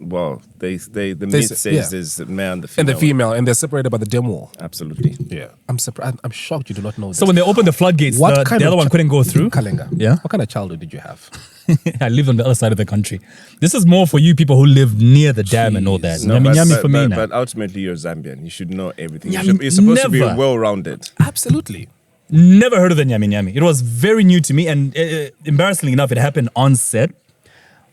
Well, the myth says there's a male and the female. And the female, and they're separated by the dim wall. Absolutely. Yeah. I'm shocked you do not know this. So when they opened the floodgates, the other one couldn't go through? Kalenga. Yeah. What kind of childhood did you have? I lived on the other side of the country. This is more for you people who live near the dam and all that. But ultimately, you're Zambian. You should know everything. You're supposed to be well-rounded. Absolutely. Never heard of the nyami nyami. It was very new to me, and embarrassingly enough, it happened on set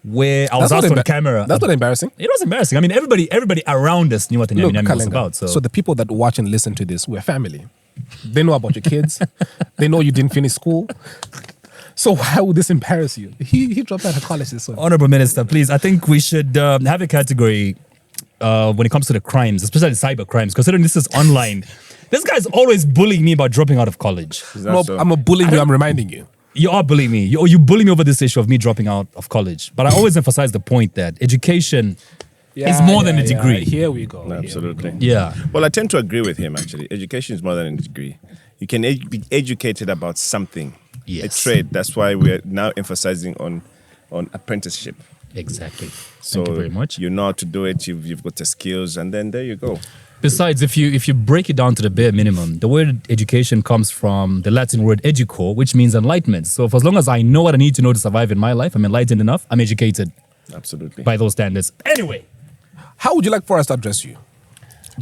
where I was asked on camera. That's not embarrassing. It was embarrassing. I mean, everybody around us knew what the nyami nyami was about. So the people that watch and listen to this, we're family. They know about your kids. They know you didn't finish school. So why would this embarrass you? He dropped out of college this one. Honorable Minister, please, I think we should have a category when it comes to the crimes, especially cyber crimes, considering this is online. This guy's always bullying me about dropping out of college. I'm a bullying you, I'm reminding you. You are bullying me. You bully me over this issue of me dropping out of college. But I always emphasize the point that education is more than a degree. Here we go. Absolutely. Yeah. Well, I tend to agree with him, actually. Education is more than a degree. You can be educated about something. Yes. A trade. That's why we're now emphasizing on apprenticeship. Exactly. So thank you very much. You know how to do it. You've got the skills, and then there you go. Besides, if you break it down to the bare minimum, the word education comes from the Latin word educo, which means enlightenment. So for as long as I know what I need to know to survive in my life, I'm enlightened enough, I'm educated. Absolutely. By those standards. Anyway. How would you like for us to address you?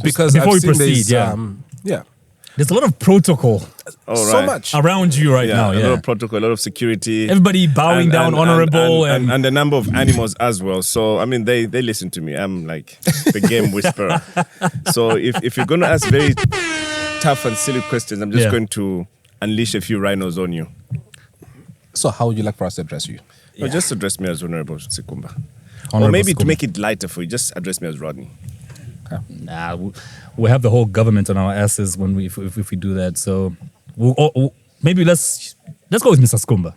Because before we proceed, yeah. There's a lot of protocol. So much around you right now. A lot of protocol, a lot of security. Everybody bowing down, honorable, and the number of animals as well. So I mean, they listen to me. I'm like the game whisperer. So if you're going to ask very tough and silly questions, I'm just going to unleash a few rhinos on you. So how would you like for us to address you? No, just address me as Honorable Sikumba. Honorable or maybe Sikumba. To make it lighter for you, just address me as Rodney. Nah, we have the whole government on our asses when if we do that. So maybe let's go with Mr. Sikumba.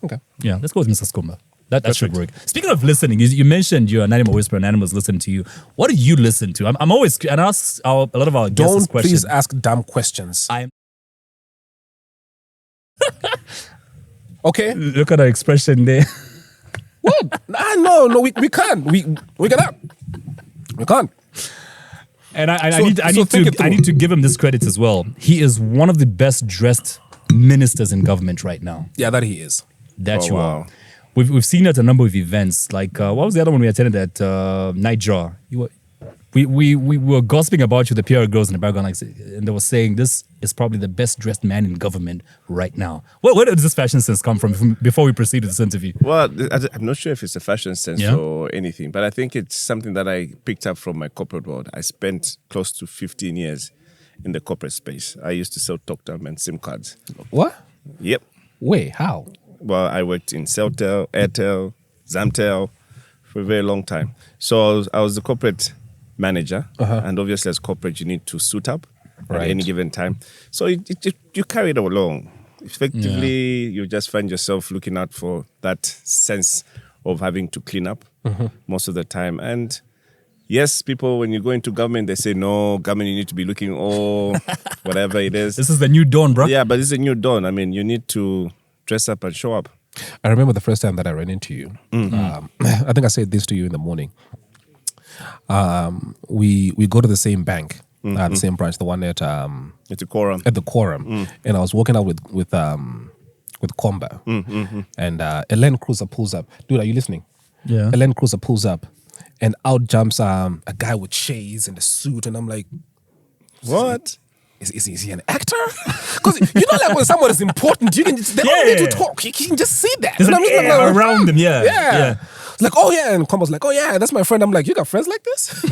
Okay. Yeah, let's go with Mr. Sikumba. That should work. Speaking of listening, you mentioned you're an animal whisperer and animals listen to you. What do you listen to? I'm always, and I ask a lot of our guests this question. Don't please ask dumb questions. Okay. Look at our expression there. What? No, we can't. We cannot. We can't. And I need to give him this credit as well. He is one of the best dressed ministers in government right now. Yeah, that he is. Are. We've seen it at a number of events. Like what was the other one we attended at Night Draw? We were gossiping about you, the PR girls in the background, and they were saying this is probably the best dressed man in government right now. Where does this fashion sense come from before we proceed with this interview? Well, I'm not sure if it's a fashion sense or anything, but I think it's something that I picked up from my corporate world. I spent close to 15 years in the corporate space. I used to sell talk time and SIM cards. What? Yep. Wait, how? Well, I worked in Celtel, Airtel, Zamtel for a very long time. So I was the corporate manager, and obviously as corporate you need to suit up at any given time. So you carry it along. Effectively, you just find yourself looking out for that sense of having to clean up most of the time. And yes, people, when you go into government, they say, no, government, you need to be looking whatever it is. This is the new dawn, bro. Yeah, but this is a new dawn. I mean, you need to dress up and show up. I remember the first time that I ran into you. I think I said this to you in the morning. We go to the same bank, the same branch, the one at the Quorum. At the Quorum, and I was walking out with Komba, and a Land Cruiser pulls up. Dude, are you listening? Yeah. A Land Cruiser pulls up, and out jumps a guy with shades and a suit, and I'm like, what? Is he an actor? Because you know, like when someone is important, you can they don't need to talk. You can just see that. There's around them, yeah. Like, oh yeah, and Komba's like, oh yeah, that's my friend. I'm like, you got friends like this?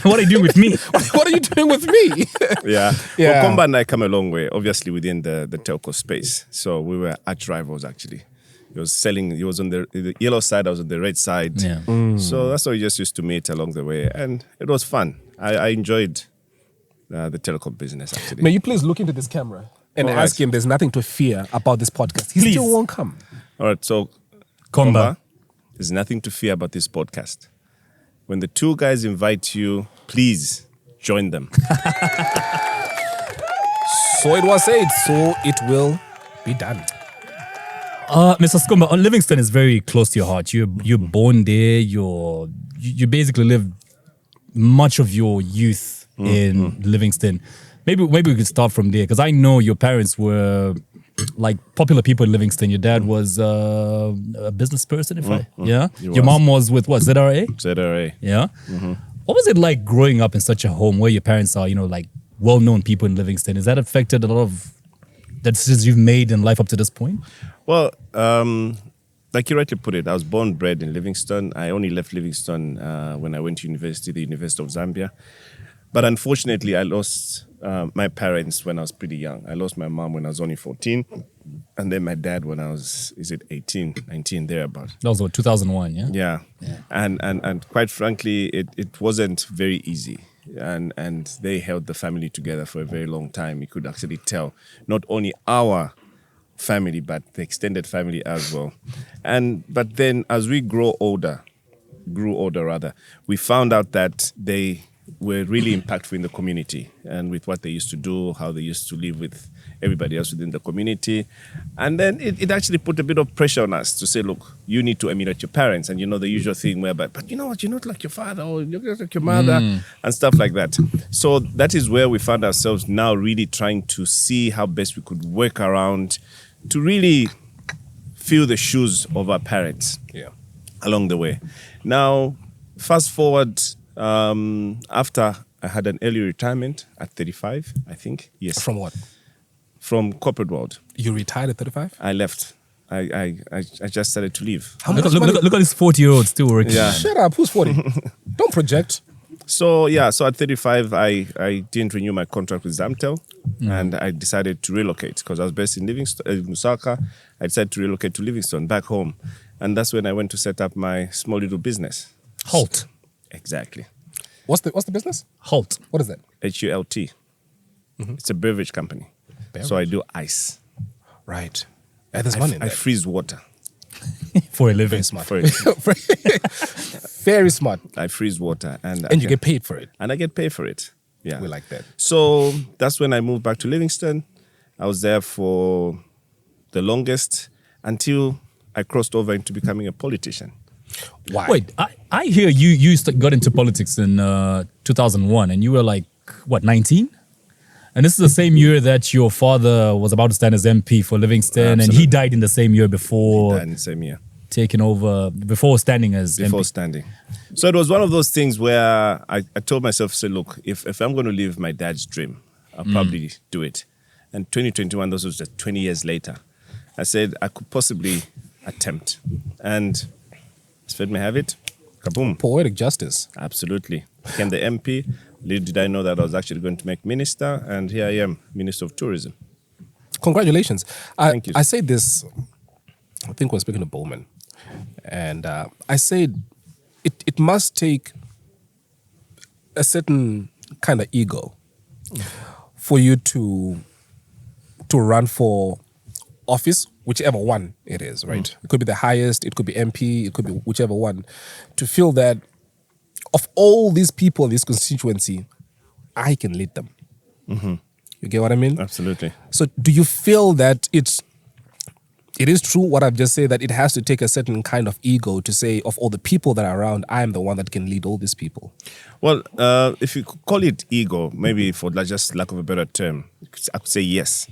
What are you doing with me? What are you doing with me? Yeah. Well, Komba and I come a long way, obviously within the telco space. So we were arch rivals actually. He was on the yellow side, I was on the red side. Yeah. So that's how we just used to meet along the way, and it was fun. I enjoyed the telecom business actually. May you please look into this camera and ask him there's nothing to fear about this podcast. He still won't come. All right, so Komba, there's nothing to fear about this podcast. When the two guys invite you, please join them. So it was said, so it will be done. Mr. Sikumba, Livingstone is very close to your heart. You're born there. You basically lived much of your youth in Livingstone. Maybe we could start from there, because I know your parents were like popular people in Livingstone. Your dad was a business person, Your mom was with what, ZRA? ZRA. Yeah. What was it like growing up in such a home where your parents are, like well-known people in Livingstone? Has that affected a lot of the decisions you've made in life up to this point? Well, like you rightly put it, I was born and bred in Livingstone. I only left Livingstone when I went to university, the University of Zambia. But unfortunately, I lost my parents when I was pretty young. I lost my mom when I was only 14. And then my dad when I was, 18, 19, thereabout. That was what, 2001, yeah? Yeah. And quite frankly, it wasn't very easy. And they held the family together for a very long time. You could actually tell, not only our family, but the extended family as well. But then as we grew older, we found out that they were really impactful in the community and with what they used to do, how they used to live with everybody else within the community. And then it actually put a bit of pressure on us to say, look, you need to emulate your parents. And the usual thing whereby, but you know what, you're not like your father or you're not like your mother and stuff like that. So that is where we found ourselves now really trying to see how best we could work around to really fill the shoes of our parents along the way. Now, fast forward, after I had an early retirement at 35, I think. Yes. From what? From corporate world. You retired at 35? I left. I just started to leave. Look at this 40-year-old still working. Yeah. Shut up. Who's 40? Don't project. So at 35, I didn't renew my contract with Zamtel, and I decided to relocate because I was based in Livingstone, Lusaka. I decided to relocate to Livingstone, back home. And that's when I went to set up my small little business. Halt. Exactly. What's the business? Halt. What is that? HULT. It's a beverage company. Beverage. So I do ice. Right. There's money in I that. freeze water. For a living. Very smart. For it. Very smart. I freeze water. And You get paid for it. And I get paid for it. Yeah. We like that. So that's when I moved back to Livingstone. I was there for the longest until I crossed over into becoming a politician. Why? Wait, I hear you got into politics in 2001 and you were like, what, 19? And this is the same year that your father was about to stand as MP for Livingstone. And he died in the same year before. He died in the same year. Taking over, before standing as Before MP. standing. So it was one of those things where I told myself, say, look, if I'm going to live my dad's dream, I'll probably do it. And 2021, this was just 20 years later, I said I could possibly attempt. And as fate may have it, kaboom. Poetic justice. Absolutely. Became the MP. Little did I know that I was actually going to make minister. And here I am, Minister of Tourism. Congratulations. Thank you. I say this, I think we're speaking to Bowman. And I said it must take a certain kind of ego for you to run for office, whichever one it is, right? It could be the highest, it could be MP, it could be whichever one. To feel that of all these people in this constituency, I can lead them. You get what I mean? Absolutely. So do you feel that it is true what I've just said, that it has to take a certain kind of ego to say, of all the people that are around, I am the one that can lead all these people? Well, if you could call it ego, maybe for just lack of a better term, I could say yes.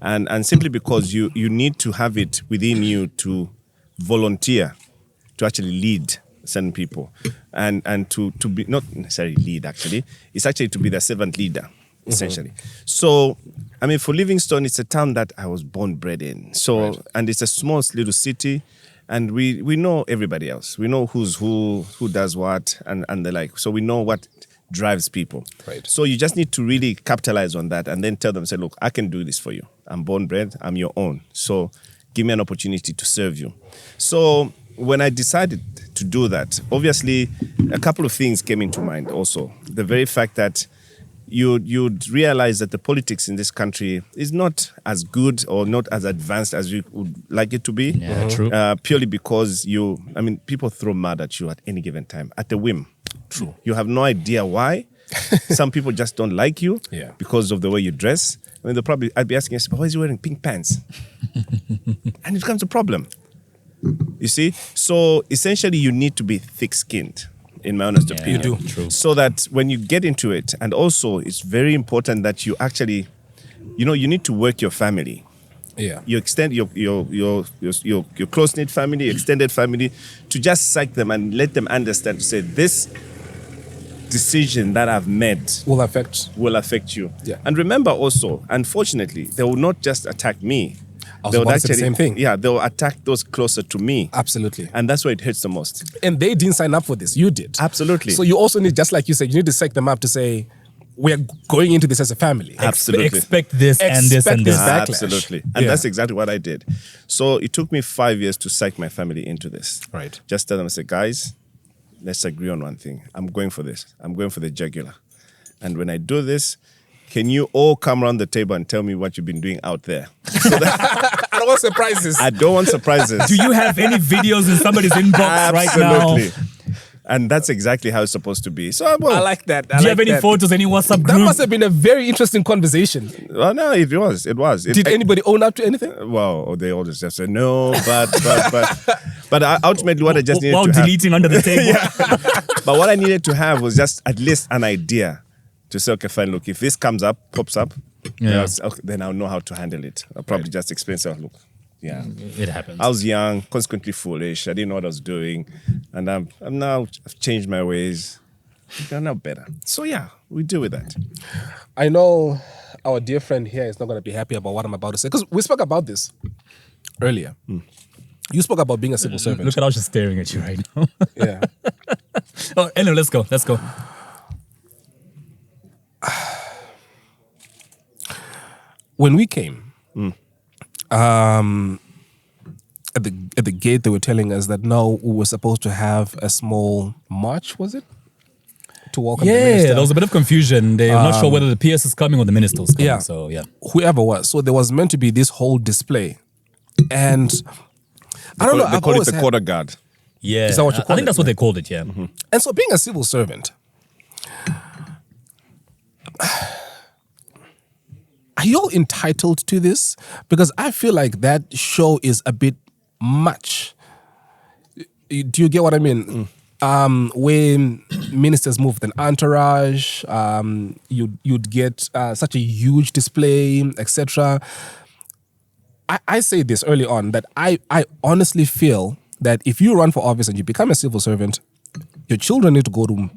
And simply because you need to have it within you to volunteer to actually lead certain people and to be, not necessarily lead actually, it's actually to be the servant leader, essentially. So, I mean, for Livingstone, it's a town that I was born, bred in. So, and it's a small little city, and we know everybody else. We know who's who does what, and the like. So we know what drives people. Right. So you just need to really capitalize on that and then tell them, say, look, I can do this for you. I'm born, bred, I'm your own. So give me an opportunity to serve you. So when I decided to do that, obviously a couple of things came into mind also. The very fact that you'd realize that the politics in this country is not as good or not as advanced as you would like it to be. Yeah, true. Purely because people throw mud at you at any given time, at the whim. True. You have no idea why, Some people just don't like you Yeah. because of the way you dress. I mean, I'd be asking, why is he wearing pink pants? And it becomes a problem. You see? So essentially, you need to be thick-skinned, in my honest opinion. You do. True. So that when you get into it, and also it's very important that you actually, you need to work your family. Yeah. You extend your close-knit family, extended family, to just psych them and let them understand, to say, this decision that I've made Will affect you. Yeah. And remember also, unfortunately, they will not just attack me. I was about to say the same thing. Yeah, they'll attack those closer to me. Absolutely. And that's where it hurts the most. And they didn't sign up for this. You did. Absolutely. So you also need, just like you said, you need to psych them up to say, we're going into this as a family. Absolutely. Expect this and this and this. backlash. Absolutely. And that's exactly what I did. So it took me 5 years to psych my family into this. Right. Just tell them, I said, guys, let's agree on one thing. I'm going for this. I'm going for the jugular. And when I do this, can you all come around the table and tell me what you've been doing out there? I don't want surprises. I don't want surprises. Do you have any videos in somebody's inbox right now? Absolutely. And that's exactly how it's supposed to be. So, I like that. Do you have any photos, any WhatsApp That group? must have been a very interesting conversation. Well, no, it was. Did anybody own up to anything? Well, they all just said no, but ultimately what I just needed While to have, deleting under the table. but what I needed to have was just at least an idea to say, okay, fine, look, if this pops up, then I'll know how to handle it. I'll probably just explain, so look, yeah, It happens. I was young, consequently foolish. I didn't know what I was doing, and I've changed my ways. I'm now better. So yeah, we deal with that. I know our dear friend here is not going to be happy about what I'm about to say, because we spoke about this earlier. You spoke about being a civil servant. Look at how she's staring at you right now. Yeah. Oh, anyway, let's go. When we came, at the gate, they were telling us that no, we were supposed to have a small march. Was it to welcome the minister? Yeah, there was a bit of confusion. They're not sure whether the PS is coming or the minister is coming. Yeah. So yeah, Whoever was. So there was meant to be this whole display, and I don't know. They I've call it always the had- quarter guard. yeah. Is that what you I call think it? that's what they called it. Yeah. And so, being a civil servant, are you all entitled to this? Because I feel like that show is a bit much. Do you get what I mean? When ministers move with an entourage, you'd get such a huge display, etc. I say this early on, that I honestly feel that if you run for office and you become a civil servant, your children need to go to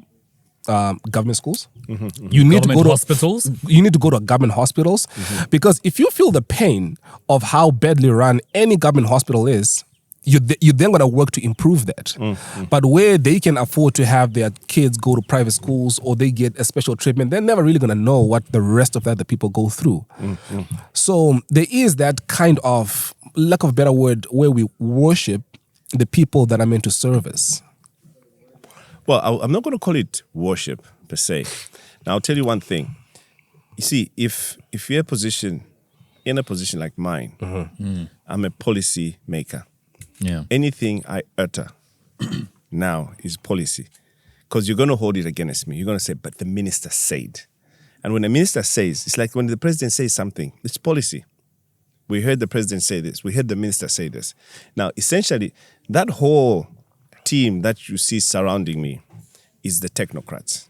government schools. You need to go to hospitals. You need to go to government hospitals, because if you feel the pain of how badly run any government hospital is, you're then going to work to improve that. But where they can afford to have their kids go to private schools or they get a special treatment, they're never really going to know what the rest of the other people go through. So there is that kind of, lack of a better word, where we worship the people that are meant to serve us. Well, I'm not going to call it worship per se. Now, I'll tell you one thing. You see, if you're in a position like mine, I'm a policy maker. Yeah. Anything I utter now is policy, because you're going to hold it against me. You're going to say, but the minister said. And when the minister says, it's like when the president says something, it's policy. We heard the president say this. We heard the minister say this. Now, essentially, that whole team that you see surrounding me is the technocrats.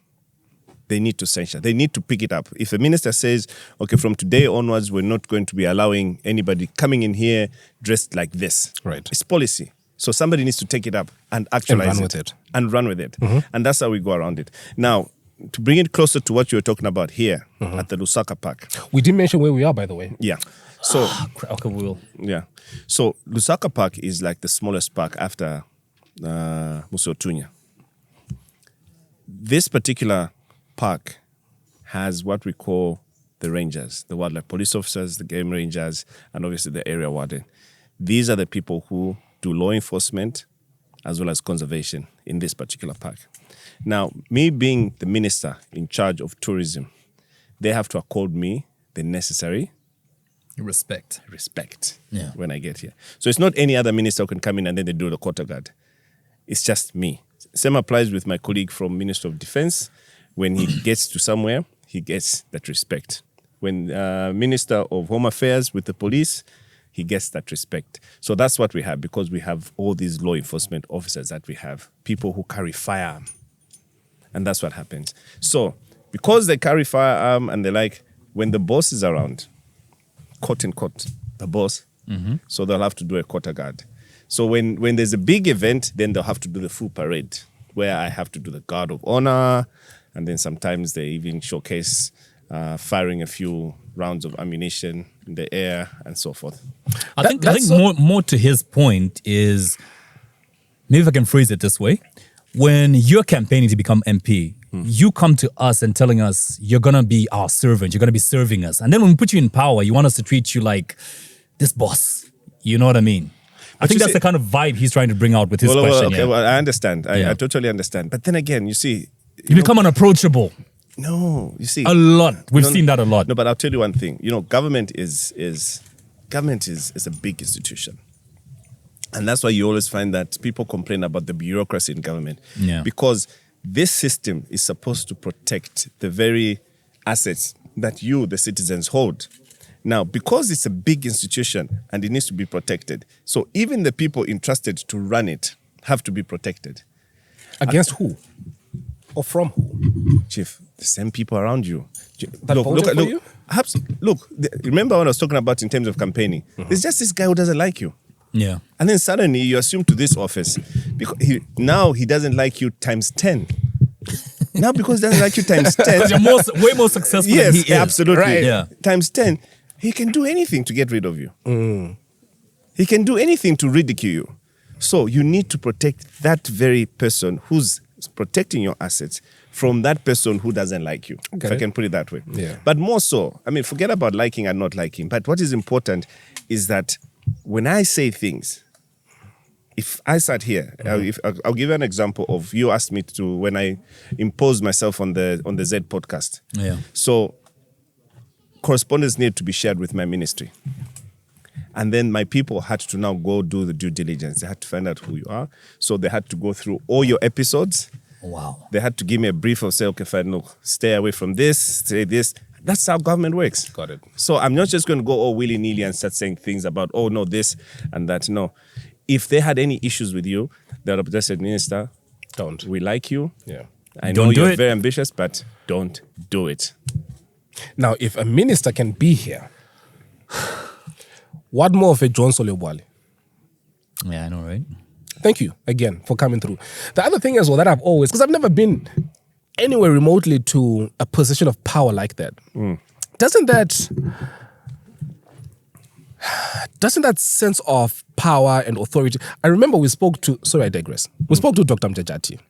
They need to censure. They need to pick it up. If a minister says, okay, from today onwards, we're not going to be allowing anybody coming in here dressed like this. Right. It's policy. So somebody needs to take it up and actualize run with it. And run with it. And that's how we go around it. Now, to bring it closer to what you were talking about here at the Lusaka Park. We didn't mention where we are, by the way. Yeah. So, Okay, we'll. yeah. So Lusaka Park is like the smallest park after Musotunya. This particular park has what we call the rangers, the wildlife police officers, the game rangers, and obviously the area warden. These are the people who do law enforcement as well as conservation in this particular park. Now, me being the minister in charge of tourism, they have to accord me the necessary Respect. when I get here. So it's not any other minister who can come in and then they do the quarter guard. It's just me. Same applies with my colleague from Ministry of Defense. when he gets to somewhere, he gets that respect. When Minister of Home Affairs with the police, he gets that respect. So that's what we have, because we have all these law enforcement officers that we have, people who carry firearm. And that's what happens. So because they carry firearm and they're like, when the boss is around, quote unquote, the boss, so they'll have to do a quarter guard. So when there's a big event, then they'll have to do the full parade, where I have to do the guard of honor, and then sometimes they even showcase firing a few rounds of ammunition in the air and so forth. I think more to his point is, maybe if I can phrase it this way, when you're campaigning to become MP, you come to us and telling us you're going to be our servant, you're going to be serving us. And then when we put you in power, you want us to treat you like this boss. You know what I mean? I think that's the kind of vibe he's trying to bring out with his question. Okay, well, I understand. I totally understand. But then again, you see... You become unapproachable. No, you see... A lot. We've seen that a lot. No, but I'll tell you one thing. Government is a big institution. And that's why you always find that people complain about the bureaucracy in government. Yeah. Because this system is supposed to protect the very assets that you, the citizens, hold. Now, because it's a big institution and it needs to be protected, so even the people entrusted to run it have to be protected. Against who? Or from who? Chief, the same people around you. Look, remember what I was talking about in terms of campaigning? There's just this guy who doesn't like you. Yeah. And then suddenly you assume to this office, because he doesn't like you times 10. Now because he doesn't like you times 10. Because you're way more successful than he is. Yes, absolutely. Right. Yeah. Times 10. He can do anything to get rid of you. He can do anything to ridicule you. So you need to protect that very person who's protecting your assets from that person who doesn't like you, if I can put it that way. Yeah. But more so, forget about liking and not liking. But what is important is that when I say things, if I sat here, I'll give you an example of, you asked me to, when I imposed myself on the Z podcast. Yeah. So correspondence needed to be shared with my ministry. And then my people had to now go do the due diligence. They had to find out who you are. So they had to go through all your episodes. Wow. They had to give me a brief of, say, okay, fine, look, stay away from this, say this. That's how government works. Got it. So I'm not just going to go all willy-nilly and start saying things about, oh, no, this and that. No. If they had any issues with you, they would have just said, Minister, don't. We like you. Yeah. I know you're very ambitious, but don't do it. Now, if a minister can be here, what more of a John Solobwale? Yeah, I know, right? Thank you again for coming through. The other thing as well that I've always, because I've never been anywhere remotely to a position of power like that. Doesn't that sense of power and authority? I remember we spoke to, sorry, I digress. We spoke to Dr. Mjajati.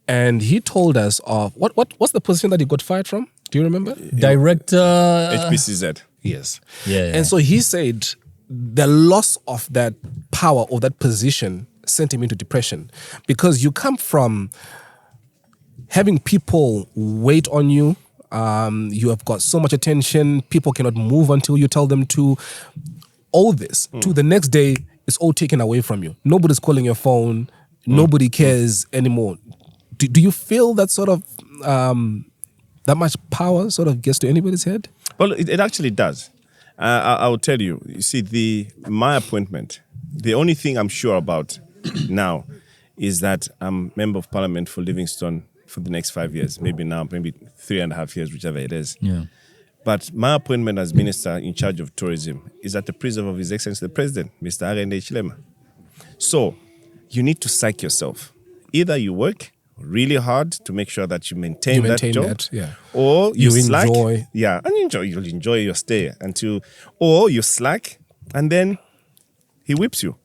And he told us of, what's the position that he got fired from? Do you remember? Director... HPCZ. Yes. Yeah. And so he said the loss of that power or that position sent him into depression, because you come from having people wait on you. You have got so much attention. People cannot move until you tell them to. All this to the next day is all taken away from you. Nobody's calling your phone. Nobody cares anymore. Do you feel that sort of that much power sort of gets to anybody's head? Well, it actually does. I will tell you. You see, my appointment, the only thing I'm sure about now is that I'm Member of Parliament for Livingstone for the next 5 years. Maybe 3.5 years, whichever it is. Yeah. But my appointment as Minister in charge of tourism is at the preserve of His Excellency the President, Mr. Arende Chilema. So you need to psych yourself. Either you work really hard to make sure that you maintain that job, or you slack, enjoy. Yeah, and you'll enjoy your stay or you slack, and then he whips you.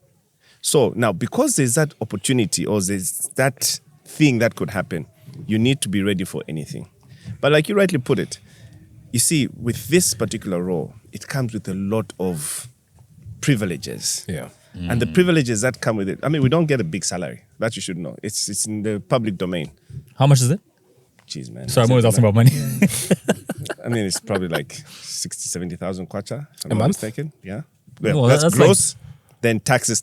So now, because there's that opportunity or there's that thing that could happen, you need to be ready for anything. But like you rightly put it, you see, with this particular role, it comes with a lot of privileges. Yeah. And the privileges that come with it, we don't get a big salary. That you should know. It's in the public domain. How much is it? Jeez, man. Sorry, I'm always asking about money. It's probably like 60,000, 70,000 kwacha. If I'm a not month? mistaken. Yeah. Well, Well, that's that's gross. Then taxes.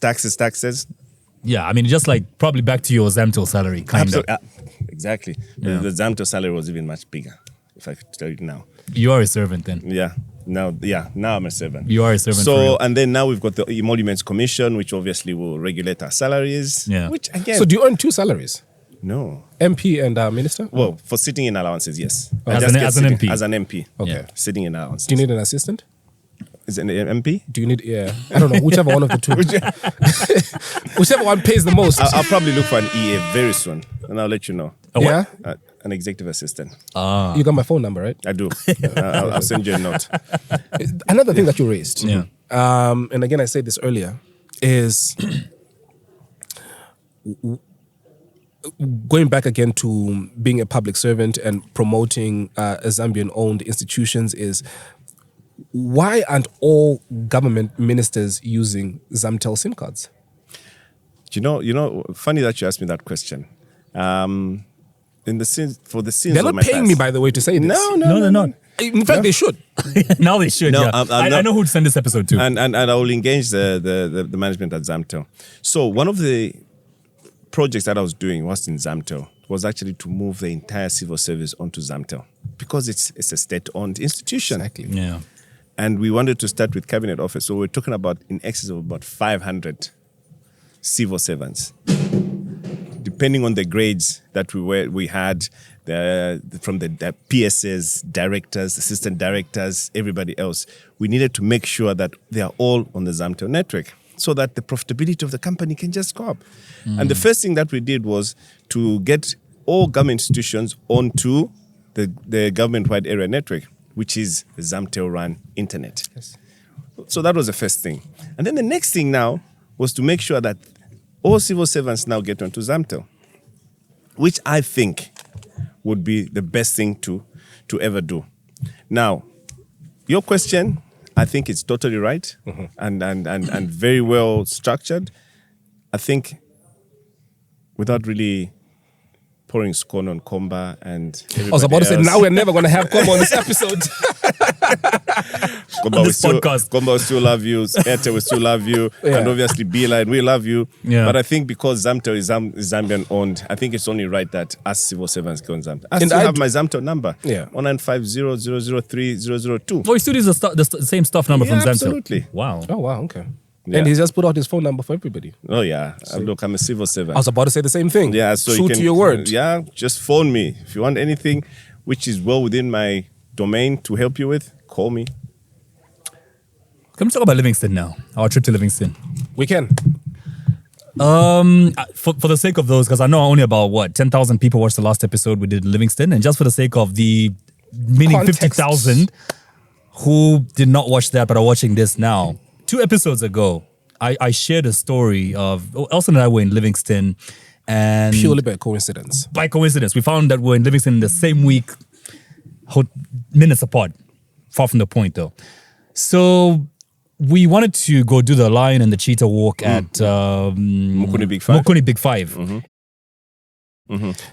Yeah, just like probably back to your Zamtel salary, kind of. exactly. Yeah. The Zamto salary was even much bigger, if I could tell you now. You are a servant then. Yeah. Now I'm a servant. You are a servant. for So, real. and then now we've got the Emoluments Commission, which obviously will regulate our salaries. Yeah. Which again, So do you earn 2 salaries? no. MP and minister? Well, for sitting in allowances, yes. I As just an- get as an sitting- MP. As an MP. Okay. Yeah. Sitting in allowances. Do you need an assistant? Is it an MP? Do you need, I don't know, whichever one of the two. Whichever one pays the most. I'll probably look for an EA very soon, and I'll let you know. Yeah? An executive assistant. You got my phone number, right? I do. I'll send you a note. Another thing that you raised, Yeah. and again, I said this earlier, is going back again to being a public servant and promoting Zambian-owned institutions is, why aren't all government ministers using Zamtel SIM cards? You know, funny that you asked me that question. In the sins for the sins They're of not my paying me, past- by the way, to say this. No, they're not. In fact, they should. Now they should. No, yeah. I'm I not- know who to send this episode to. and I will engage the management at Zamtel. So one of the projects that I was doing was in Zamtel was actually to move the entire civil service onto Zamtel because it's a state-owned institution. Exactly. Yeah. And we wanted to start with cabinet office. So we're talking about in excess of about 500 civil servants. Depending on the grades that we had, from the PSs, directors, assistant directors, everybody else, we needed to make sure that they are all on the Zamtel network so that the profitability of the company can just go up. And the first thing that we did was to get all government institutions onto the government-wide area network, which is the Zamtel-run internet. Yes. So that was the first thing. And then the next thing now was to make sure that all civil servants now get onto Zamtel, which I think would be the best thing to ever do. Now, your question, I think it's totally right and very well structured. I think without really pouring scorn on Komba and I was about to say, else, now we're never going to have Komba on this episode. Komba, On we this still, podcast. Komba will still love you, Airtel will still love you, Yeah. and obviously Beeline, we love you. Yeah. But I think because Zamtel is Zambian owned, I think it's only right that us civil servants go on Zamtel. I still have my Zamtel number, Yeah. 1950003002. Oh, he still uses the same stuff number Yeah, from Zamtel. absolutely. Wow. Oh, wow, okay. Yeah. And he's just put out his phone number for everybody. Oh yeah, look, I'm a civil servant. I was about to say the same thing. Yeah, so True you can, to your word. Yeah, just phone me if you want anything which is well within my domain to help you with. Call me. Can we talk about Livingstone now? Our trip to Livingstone. We can. For the sake of those, because I know only about 10,000 people watched the last episode we did in Livingstone, and just for the sake of the meaning Context. 50,000 who did not watch that but are watching this now. 2 episodes ago, I shared a story of Elson and I were in Livingstone, and Purely by coincidence. by coincidence, we found that we're in Livingstone in the same week, minutes apart, far from the point though. So we wanted to go do the lion and the cheetah walk at Mukuni Big Five. Mukuni Big Five.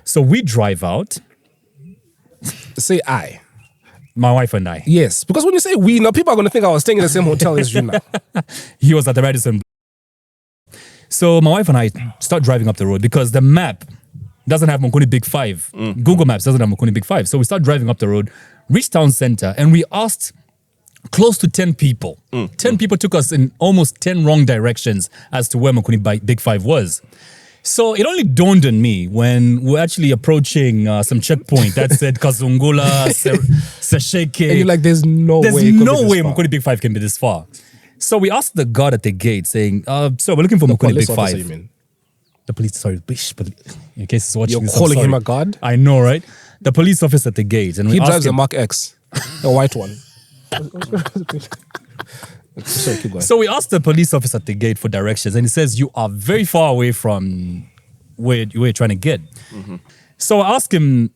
So we drive out, Say I. my wife and I. Yes. Because when you say we, now people are going to think I was staying in the same hotel as you now. He was at the Radisson Blu. So my wife and I start driving up the road because the map doesn't have Mukuni Big Five. Google Maps doesn't have Mukuni Big Five. So we start driving up the road, reach town center, and we asked close to 10 people. 10 people took us in almost 10 wrong directions as to where Mukuni Big Five was. So it only dawned on me when we're actually approaching some checkpoint that said Kazungula, Sesheke. And you're like, there's no There's way. it could be no this way far. Mukuni Big Five can be this far. So we asked the guard at the gate saying, so we're looking for Mukuni Police Big officer, Five. you mean? The police, sorry, in case he's watching You're this, I'm calling him sorry. a guard? I know, right? The police officer at the gate. And we He asked drives a him, Mark X, a white one. Sorry, keep going. So we asked the police officer at the gate for directions, and he says, you are very far away from where you're trying to get. So I asked him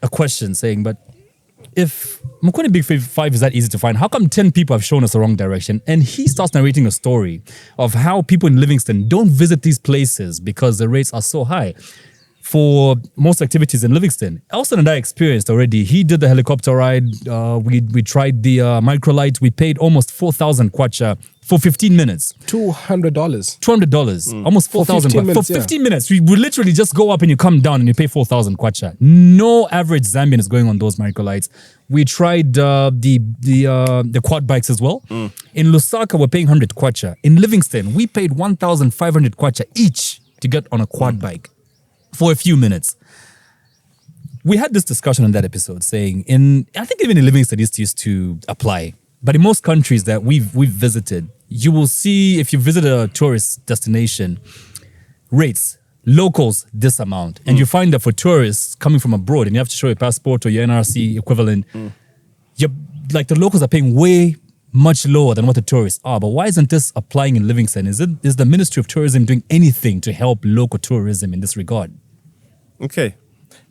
a question saying, but if Mukuni Big Five is that easy to find, how come 10 people have shown us the wrong direction? And he starts narrating a story of how people in Livingstone don't visit these places because the rates are so high. for most activities in Livingstone. Elson and I experienced already. He did the helicopter ride. We tried the microlight. We paid almost 4,000 kwacha for 15 minutes. $200. $200. Almost 4,000 15 kwacha. minutes, For 15 minutes. We literally just go up and you come down and you pay 4,000 kwacha. No average Zambian is going on those microlights. We tried the quad bikes as well. In Lusaka, we're paying 100 kwacha. In Livingstone, we paid 1,500 kwacha each to get on a quad bike for a few minutes. We had this discussion on that episode saying, I think even in Livingstone it used to apply, but in most countries that we've visited, you will see, if you visit a tourist destination, rates, locals this amount. And you find that for tourists coming from abroad and you have to show your passport or your NRC equivalent, like the locals are paying way much lower than what the tourists are. But why isn't this applying in Livingstone? Is the Ministry of Tourism doing anything to help local tourism in this regard? Okay.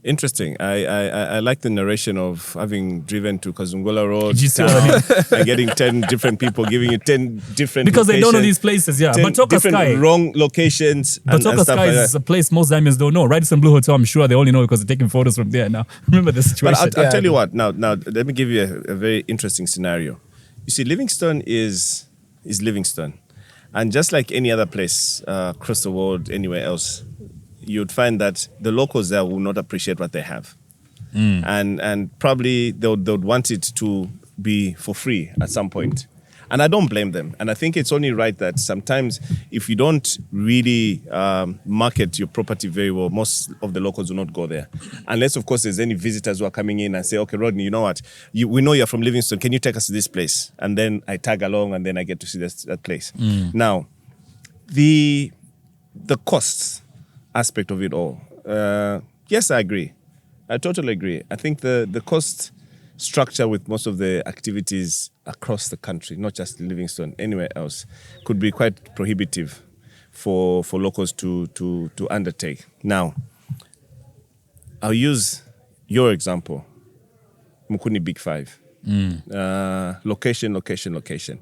Interesting. I like the narration of having driven to Kazungola Road. Did you see what I mean? And getting 10 different people giving you 10 different Because they don't know locations, these places, yeah. 10 Batoka different Sky. wrong locations and Batoka stuff Sky like is that. a place most Zambians don't know. Radisson Blu Hotel, I'm sure they only know because they're taking photos from there now. Remember the situation. But I'll tell you what. Now, let me give you a very interesting scenario. You see, Livingstone is Livingstone. And just like any other place across the world, anywhere else, you'd find that the locals there will not appreciate what they have. And probably they would want it to be for free at some point. And I don't blame them. And I think it's only right that sometimes if you don't really market your property very well, most of the locals will not go there. Unless, of course, there's any visitors who are coming in and say, okay, Rodney, you know what? We know you're from Livingstone. Can you take us to this place? And then I tag along and then I get to see that place. Now, the costs aspect of it all. Yes, I agree. I totally agree. I think the cost structure with most of the activities across the country, not just Livingstone, anywhere else, could be quite prohibitive for locals to undertake. Now, I'll use your example, Mukuni Big Five. Location.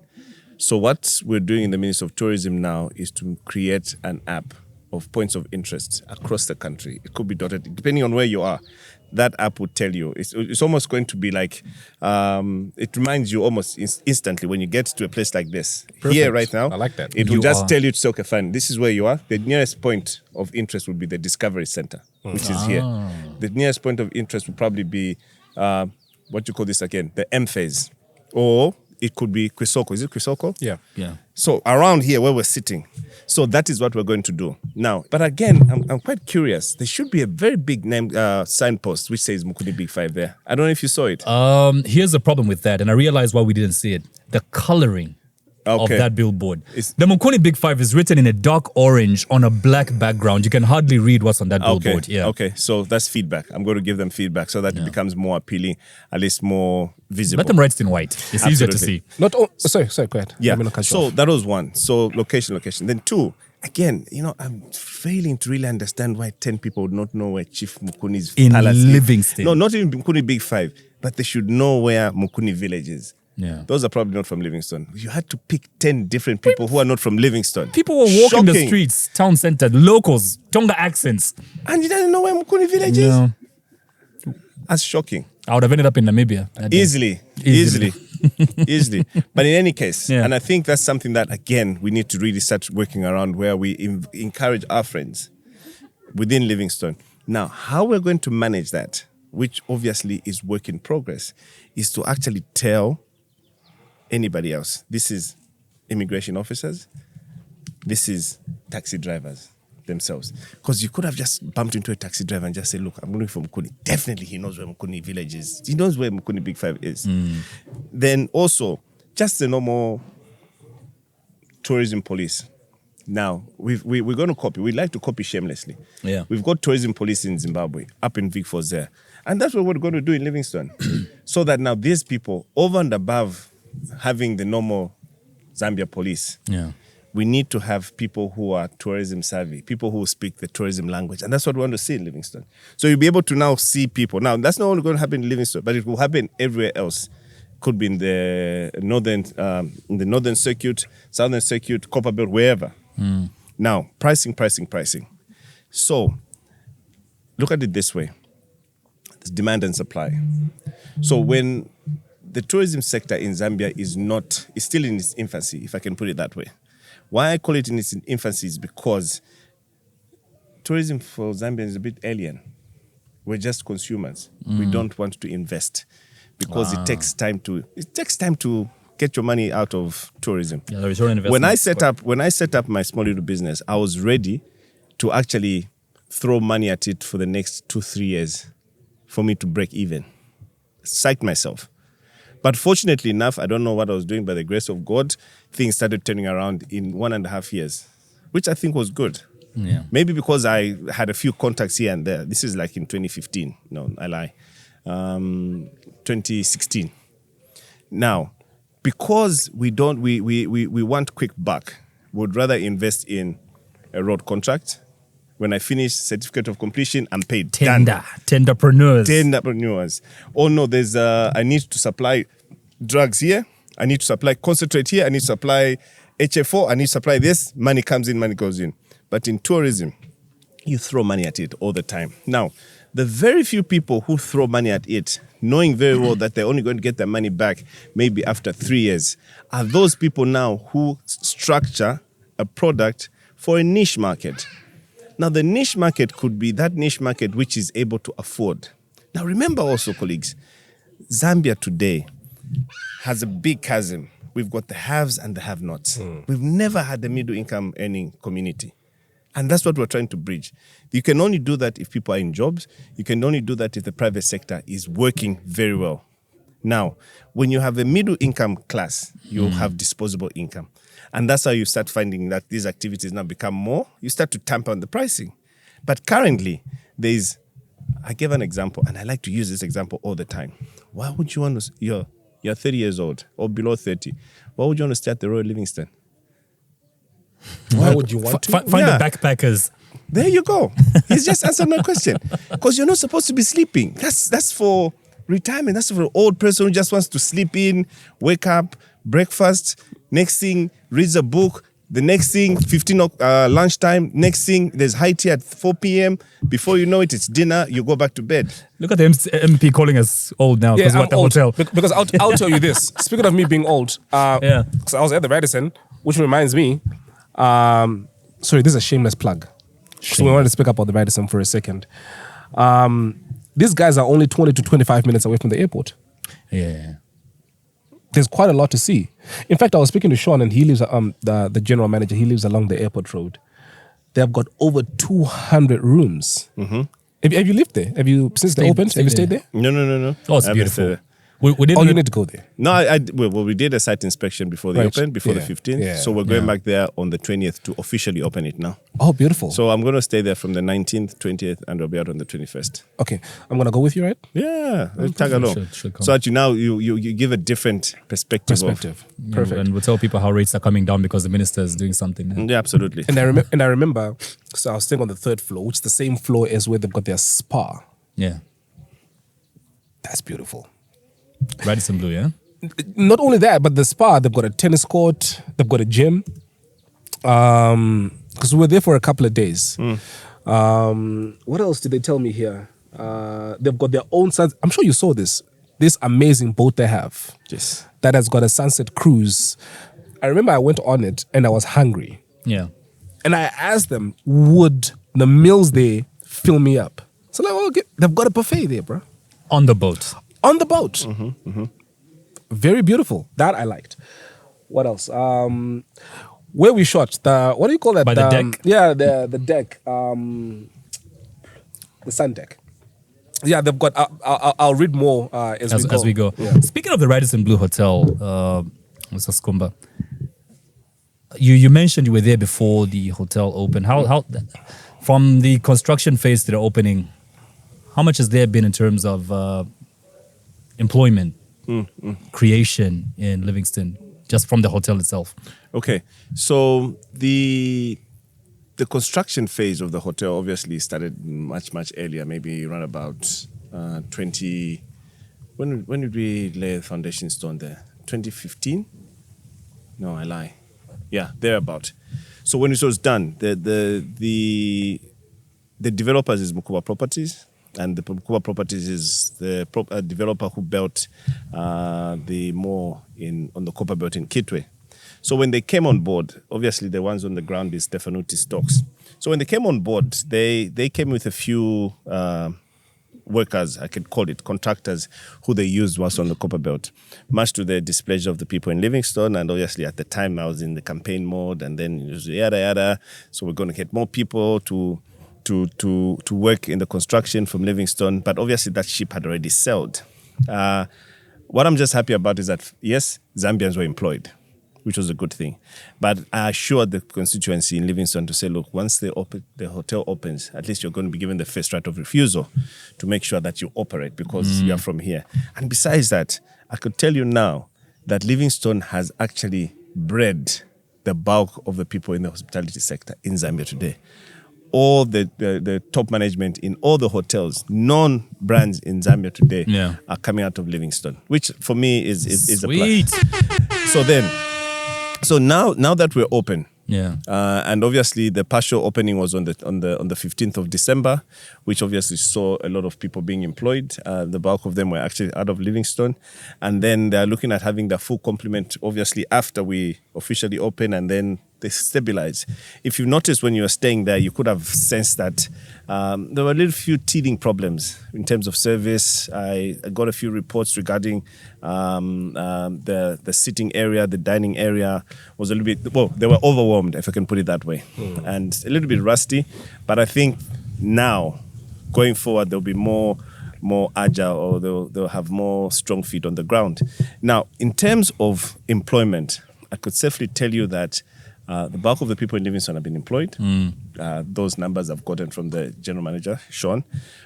So what we're doing in the Ministry of Tourism now is to create an app of points of interest across the country. It could be dotted, depending on where you are. That app would tell you. It's almost going to be like, it reminds you almost instantly when you get to a place like this. Perfect. Here right now, I like that. It will just tell you to say, okay, fine, this is where you are. The nearest point of interest would be the Discovery Center, which is here. The nearest point of interest would probably be, what you call this again, the M phase. Or it could be Kwisoko. Is it Kwisoko? Yeah. So around here where we're sitting. So that is what we're going to do. Now, but again, I'm quite curious. There should be a very big name signpost which says Mukuni Big Five there. I don't know if you saw it. Here's the problem with that, and I realized why we didn't see it. The coloring of that billboard. The Mukuni Big Five is written in a dark orange on a black background. You can hardly read what's on that billboard. Yeah. Okay, so that's feedback. I'm going to give them feedback so that it becomes more appealing, at least more visible. Let them write it in white. It's easier to see. Sorry, go ahead. Yeah. I'm gonna cut you So off. that was one. So location. Then two, again, I'm failing to really understand why 10 people would not know where Chief Mukuni's In palace is. Livingstone. No, not even Mukuni Big Five, but they should know where Mukuni village is. Yeah. Those are probably not from Livingstone. You had to pick 10 different people who are not from Livingstone. People were walking the Shocking. streets, town center, locals, Tonga accents. And you didn't know where Mukuni village is? No. That's shocking. I would have ended up in Namibia. that day. Easily. But in any case, Yeah. and I think that's something that, again, we need to really start working around, where we encourage our friends within Livingstone. Now, how we're going to manage that, which obviously is work in progress, is to actually tell anybody else. This is immigration officers. This is taxi drivers themselves. Because you could have just bumped into a taxi driver and just say, look, I'm going for Mukuni. Definitely he knows where Mukuni village is. He knows where Mukuni Big Five is. Then also, just the normal tourism police. Now, we're going to copy. We like to copy shamelessly. Yeah. We've got tourism police in Zimbabwe, up in Vic Falls there. And that's what we're going to do in Livingstone. So that now these people, over and above having the normal Zambia police, we need to have people who are tourism savvy, people who speak the tourism language. And that's what we want to see in Livingstone. So you'll be able to now see people. Now, that's not only going to happen in Livingstone, but it will happen everywhere else. Could be in the northern circuit, southern circuit, Copperbelt, wherever. Now, pricing. So look at it this way. There's demand and supply. So when the tourism sector in Zambia is still in its infancy, if I can put it that way. Why I call it in its infancy is because tourism for Zambia is a bit alien. We're just consumers. We don't want to invest because it takes time to get your money out of tourism. Yeah, the return on investment. When I set up my small little business, I was ready to actually throw money at it for the next 2-3 years for me to break even. Psyched myself. But fortunately enough, I don't know what I was doing, by the grace of God, things started turning around in 1.5 years, which I think was good. Yeah. Maybe because I had a few contacts here and there. This is like in 2015. No, I lie. 2016. Now, because we want quick buck, we'd rather invest in a road contract. When I finish certificate of completion, I'm paid. Tenderpreneurs. Oh no, I need to supply drugs here. I need to supply concentrate here. I need to supply HFO. I need to supply this. Money comes in, money goes in. But in tourism, you throw money at it all the time. Now, the very few people who throw money at it, knowing very well that they're only going to get their money back maybe after 3 years, are those people now who structure a product for a niche market. Now, the niche market could be that niche market which is able to afford. Now, remember also, colleagues, Zambia today has a big chasm. We've got the haves and the have-nots. We've never had a middle-income earning community. And that's what we're trying to bridge. You can only do that if people are in jobs. You can only do that if the private sector is working very well. Now, when you have a middle-income class, you'll have disposable income. And that's how you start finding that these activities now become more. You start to tamper on the pricing. But currently, I gave an example, and I like to use this example all the time. Why would you want to, you're 30 years old or below 30, why would you want to stay at the Royal Livingstone? Why would you want to? Find the backpackers. There you go. He's just answered my question. Because you're not supposed to be sleeping. That's for retirement. That's for an old person who just wants to sleep in, wake up, breakfast, next thing, reads a book, the next thing, 15 lunchtime, next thing, there's high tea at 4 p.m. Before you know it, it's dinner, you go back to bed. Look at the MP calling us old now because we're at the old. hotel. Because I'll tell you this. Speaking of me being old, because I was at the Radisson, which reminds me, sorry, this is a shameless plug. So we wanted to speak about the Radisson for a second. These guys are only 20 to 25 minutes away from the airport. Yeah. There's quite a lot to see. In fact, I was speaking to Sean, and he lives, the general manager, he lives along the airport road. They've got over 200 rooms. Mm-hmm. Have you lived there? Since they opened, have you stayed there? No. Oh, it's beautiful. You need to go there. No, we did a site inspection before they opened, before the 15th. Yeah. So we're going back there on the 20th to officially open it now. Oh, beautiful. So I'm going to stay there from the 19th, 20th, and I'll be out on the 21st. Okay. I'm going to go with you, right? Yeah. Let's tag along. So that you give a different perspective. Perfect. And we'll tell people how rates are coming down because the minister is doing something. Yeah, absolutely. And I remember, so I was staying on the 3rd floor, which is the same floor as where they've got their spa. Yeah. That's beautiful. Radisson Blu, yeah? Not only that, but the spa, they've got a tennis court, they've got a gym. Because we were there for a couple of days. What else did they tell me here? They've got their own I'm sure you saw this amazing boat they have. Yes. That has got a sunset cruise. I remember I went on it and I was hungry. Yeah. And I asked them, would the meals there fill me up? So like, well, they've got a buffet there, bro. On the boat. On the boat. Mm-hmm, mm-hmm. Very beautiful. That I liked. What else? Where we shot, what do you call that? By the deck? Yeah, the deck. The sun deck. Yeah, they've got, I'll read more as we go. Yeah. Speaking of the Radisson Blu Hotel, Mr. Sikumba, you mentioned you were there before the hotel opened. How from the construction phase to the opening, how much has there been in terms of employment, creation in Livingstone, just from the hotel itself? Okay, so the construction phase of the hotel obviously started much earlier, maybe around about 20. When did we lay the foundation stone there? 2015? No, I lie. Yeah, thereabout. So when it was done, the the developers is Mukuba Properties, and the Mukuba Properties is the developer who built the mall on the Copper Belt in Kitwe. So when they came on board, obviously the ones on the ground is Stefanuti Stocks. So when they came on board, they came with a few workers, I could call it, contractors, who they used was on the Copper Belt, much to the displeasure of the people in Livingstone. And obviously at the time I was in the campaign mode, and then it was yada yada. So we're going to get more people to work in the construction from Livingstone. But obviously that ship had already sailed. What I'm just happy about is that, yes, Zambians were employed, which was a good thing. But I assured the constituency in Livingstone to say, look, once the hotel opens, at least you're going to be given the first right of refusal to make sure that you operate because you are from here. And besides that, I could tell you now that Livingstone has actually bred the bulk of the people in the hospitality sector in Zambia today. All the top management in all the hotels, non-brands in Zambia today are coming out of Livingstone, which for me is a plus. So now that we're open, and obviously the partial opening was on the 15th of December, which obviously saw a lot of people being employed. The bulk of them were actually out of Livingstone, and then they're looking at having the full complement, obviously after we officially open, and then they stabilize. If you notice when you were staying there, you could have sensed that there were a little few teething problems in terms of service. I got a few reports regarding the sitting area, the dining area was a little bit, they were overwhelmed, if I can put it that way, and a little bit rusty. But I think now, going forward, there'll be more agile, or they'll have more strong feet on the ground. Now, in terms of employment, I could safely tell you that the bulk of the people in Livingstone have been employed. Those numbers I've gotten from the general manager, Sean,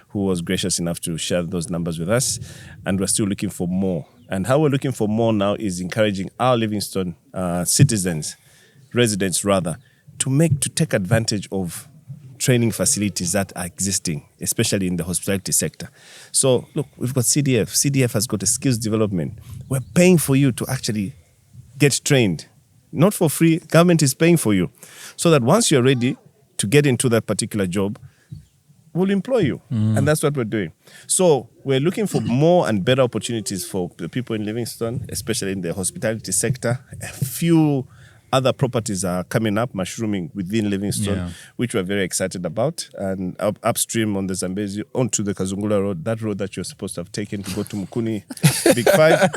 who was gracious enough to share those numbers with us. And we're still looking for more. And how we're looking for more now is encouraging our Livingstone residents rather, to take advantage of training facilities that are existing, especially in the hospitality sector. So look, we've got CDF. CDF has got a skills development. We're paying for you to actually get trained. Not for free, government is paying for you. So that once you're ready to get into that particular job, we'll employ you. And that's what we're doing. So we're looking for more and better opportunities for the people in Livingstone, especially in the hospitality sector. A few other properties are coming up, mushrooming within Livingstone, which we're very excited about. And upstream on the Zambezi, onto the Kazungula Road, that road that you're supposed to have taken to go to Mukuni Big Five.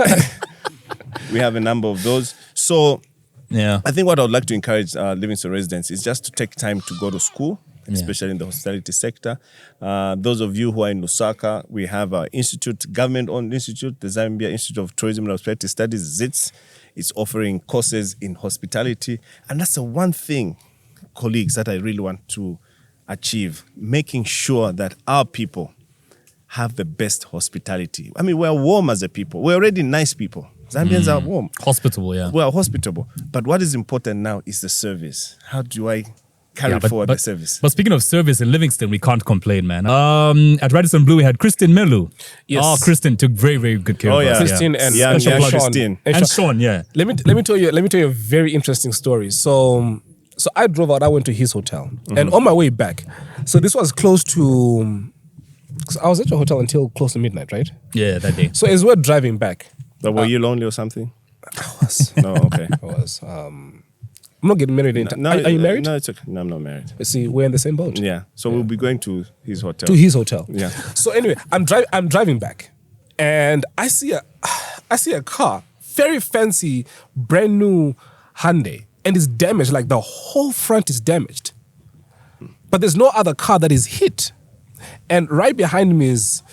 We have a number of those. So I think what I would like to encourage Livingstone residents is just to take time to go to school, especially in the hospitality sector. Those of you who are in Lusaka, we have our institute, government-owned institute, the Zambia Institute of Tourism and Hospitality Studies, ZITS. It's offering courses in hospitality. And that's the one thing, colleagues, that I really want to achieve, making sure that our people have the best hospitality. I mean, we're warm as a people. We're already nice people. Zambians are warm. Hospitable, We are hospitable. But what is important now is the service. How do I carry forward the service? But speaking of service in Livingstone, we can't complain, man. At Radisson Blu, we had Christine Melu. Yes. Oh, Christine took very, very good care of us. Christine and Christine. And Sean, Let me tell you a very interesting story. So I drove out, I went to his hotel. And on my way back, so this was close to, I was at your hotel until close to midnight, right? Yeah, that day. So as we're driving back. But were you lonely or something? I was. No, okay. I was. I'm not getting married anytime. Are you married? No, it's okay. No, I'm not married. See, we're in the same boat. Yeah. So we'll be going to his hotel. To his hotel. Yeah. So anyway, I'm driving back, and I see a car, very fancy, brand new Hyundai, and it's damaged. Like the whole front is damaged, but there's no other car that is hit. And right behind me is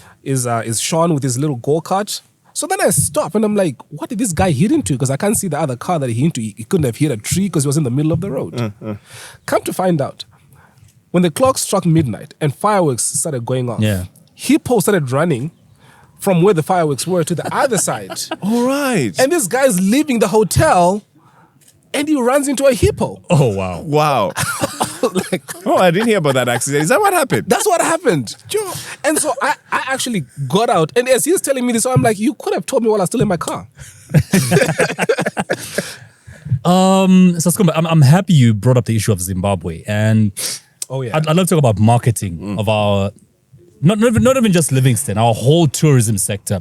Sean with his little go-kart. So then I stop and I'm like, what did this guy hit into? Because I can't see the other car that he hit into. He couldn't have hit a tree because he was in the middle of the road. Come to find out, when the clock struck midnight and fireworks started going off, Hippo started running from where the fireworks were to the other side. All right. And this guy's leaving the hotel and he runs into a hippo. Oh, wow. Wow. I didn't hear about that accident. Is that what happened? That's what happened. And so I actually got out. And as he's telling me this, I'm like, you could have told me while I was still in my car. So Sikumba, I'm happy you brought up the issue of Zimbabwe. And Oh, yeah. I'd love to talk about marketing of our, not even just Livingstone, our whole tourism sector.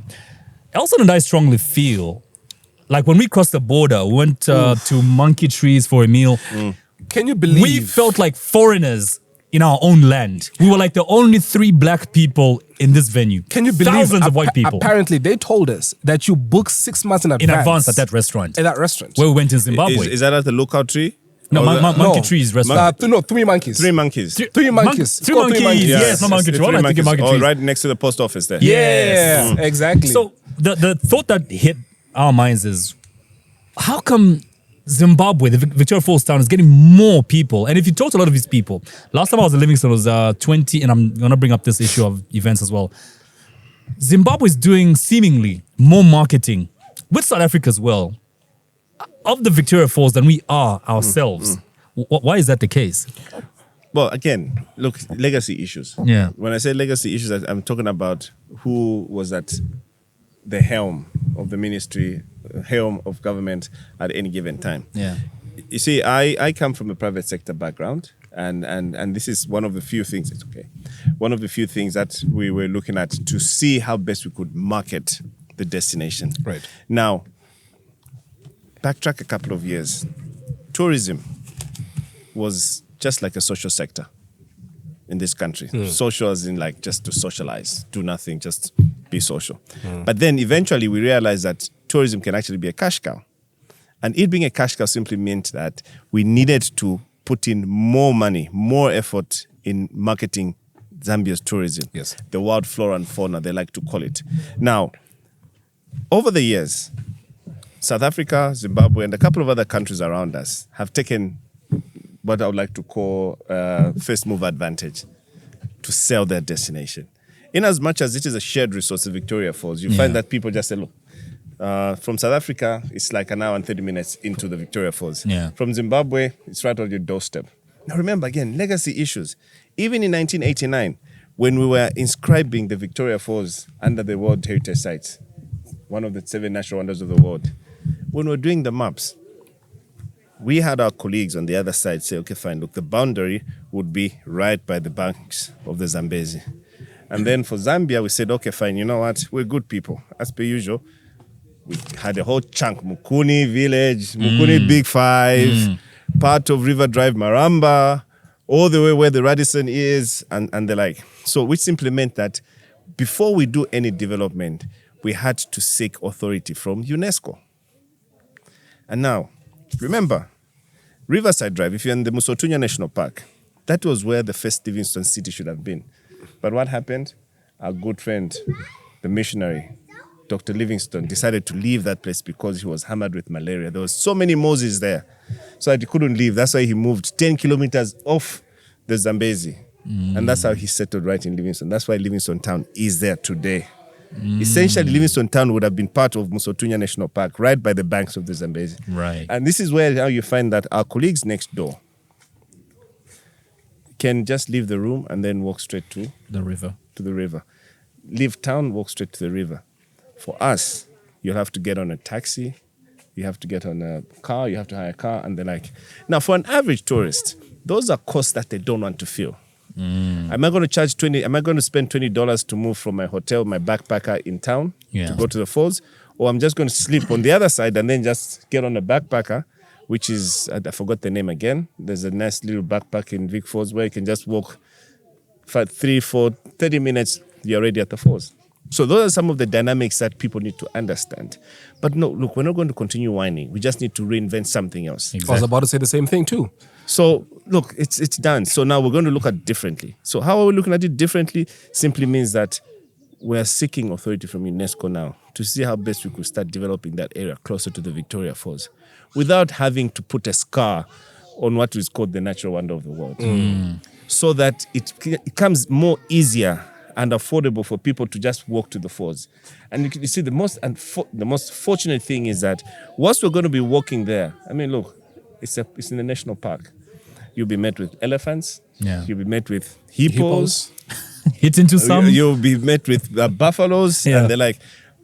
Elson and I strongly feel like when we crossed the border, we went to Monkey Trees for a meal. Can you believe? We felt like foreigners in our own land. We were like the only 3 black people in this venue. Can you believe? Thousands of white people. Apparently, they told us that you book 6 months in advance. In advance at that restaurant. At that restaurant. Where we went in Zimbabwe. Is that at the lookout tree? No, Or Monkey Trees restaurant. No, 3 monkeys. 3 monkeys. Three monkeys. Three monkeys. Yes, not Monkey Tree. What am I thinking Monkey Oh, Trees? right next to the post office there. Yeah, exactly. So the thought that hit our minds is, how come Zimbabwe, the Victoria Falls town, is getting more people? And if you talk to a lot of these people, last time I was in Livingstone was 20, and I'm going to bring up this issue of events as well. Zimbabwe is doing seemingly more marketing with South Africa as well of the Victoria Falls than we are ourselves. Why is that the case? Well, again, look, legacy issues. Yeah. When I say legacy issues, I'm talking about who was at the helm of the ministry, helm of government at any given time. Yeah. You see, I come from a private sector background, and this is one of the few things, it's okay, one of the few things that we were looking at to see how best we could market the destination. Right. Now, backtrack a couple of years. Tourism was just like a social sector in this country. Social as in like just to socialize, do nothing, just be social. But then eventually we realized that tourism can actually be a cash cow. And it being a cash cow simply meant that we needed to put in more money, more effort in marketing Zambia's tourism. Yes. The wild flora and fauna, they like to call it. Now, over the years, South Africa, Zimbabwe, and a couple of other countries around us have taken what I would like to call first mover advantage to sell their destination. In as much as it is a shared resource, the Victoria Falls, you find that people just say, look, from South Africa, it's like an hour and 30 minutes into the Victoria Falls. Yeah. From Zimbabwe, it's right on your doorstep. Now remember, again, legacy issues. Even in 1989, when we were inscribing the Victoria Falls under the World Heritage Sites, one of the 7 natural wonders of the world, when we were doing the maps, we had our colleagues on the other side say, okay, fine, look, the boundary would be right by the banks of the Zambezi. And then for Zambia, we said, okay, fine, you know what? We're good people. As per usual, we had a whole chunk, Mukuni village, Mukuni Big Five, part of River Drive, Maramba, all the way where the Radisson is, and the like. So which simply meant that before we do any development, we had to seek authority from UNESCO. And now, remember, Riverside Drive, if you're in the Musotunya National Park, that was where the first Livingstone city should have been. But what happened? Our good friend, the missionary, Dr. Livingstone, decided to leave that place because he was hammered with malaria. There was so many Moses there, so that he couldn't leave. That's why he moved 10 kilometers off the Zambezi. And that's how he settled right in Livingstone. That's why Livingstone town is there today. Essentially, Livingstone town would have been part of Musotunya National Park, right by the banks of the Zambezi. Right. And this is where now you find that our colleagues next door can just leave the room and then walk straight to The river. the river. Leave town, walk straight to the river. For us, you'll have to get on a taxi, you have to get on a car, you have to hire a car, and the like. Now, for an average tourist, those are costs that they don't want to feel. Am I going to spend $20 to move from my hotel, my backpacker in town to go to the falls? Or I'm just going to sleep on the other side and then just get on a backpacker, which is, I forgot the name again. There's a nice little backpack in Vic Falls where you can just walk 30 minutes, you're already at the falls. So those are some of the dynamics that people need to understand. But no, look, we're not going to continue whining. We just need to reinvent something else. I was about to say the same thing too. So look, it's done. So now we're going to look at it differently. So how are we looking at it differently? Simply means that we're seeking authority from UNESCO now to see how best we could start developing that area closer to the Victoria Falls without having to put a scar on what is called the natural wonder of the world. So that it becomes more easier and affordable for people to just walk to the falls. And you see, the most fortunate thing is that whilst we're going to be walking there, I mean, look, it's in the national park. You'll be met with elephants. Yeah. You'll be met with hippos. Hit into some. You'll be met with buffaloes. Yeah. And they're like,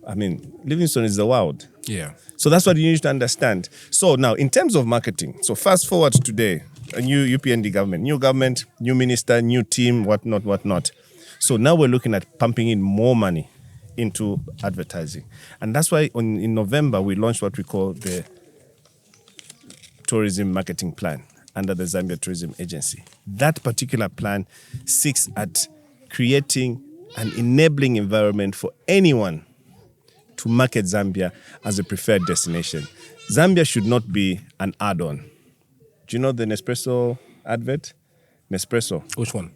I mean, Livingstone is the wild. Yeah. So that's what you need to understand. So now, in terms of marketing, so fast forward today, a new UPND government, new minister, new team, whatnot. So now we're looking at pumping in more money into advertising. And that's why in November, we launched what we call the Tourism Marketing Plan under the Zambia Tourism Agency. That particular plan seeks at creating an enabling environment for anyone to market Zambia as a preferred destination. Zambia should not be an add-on. Do you know the Nespresso advert? Nespresso. Which one?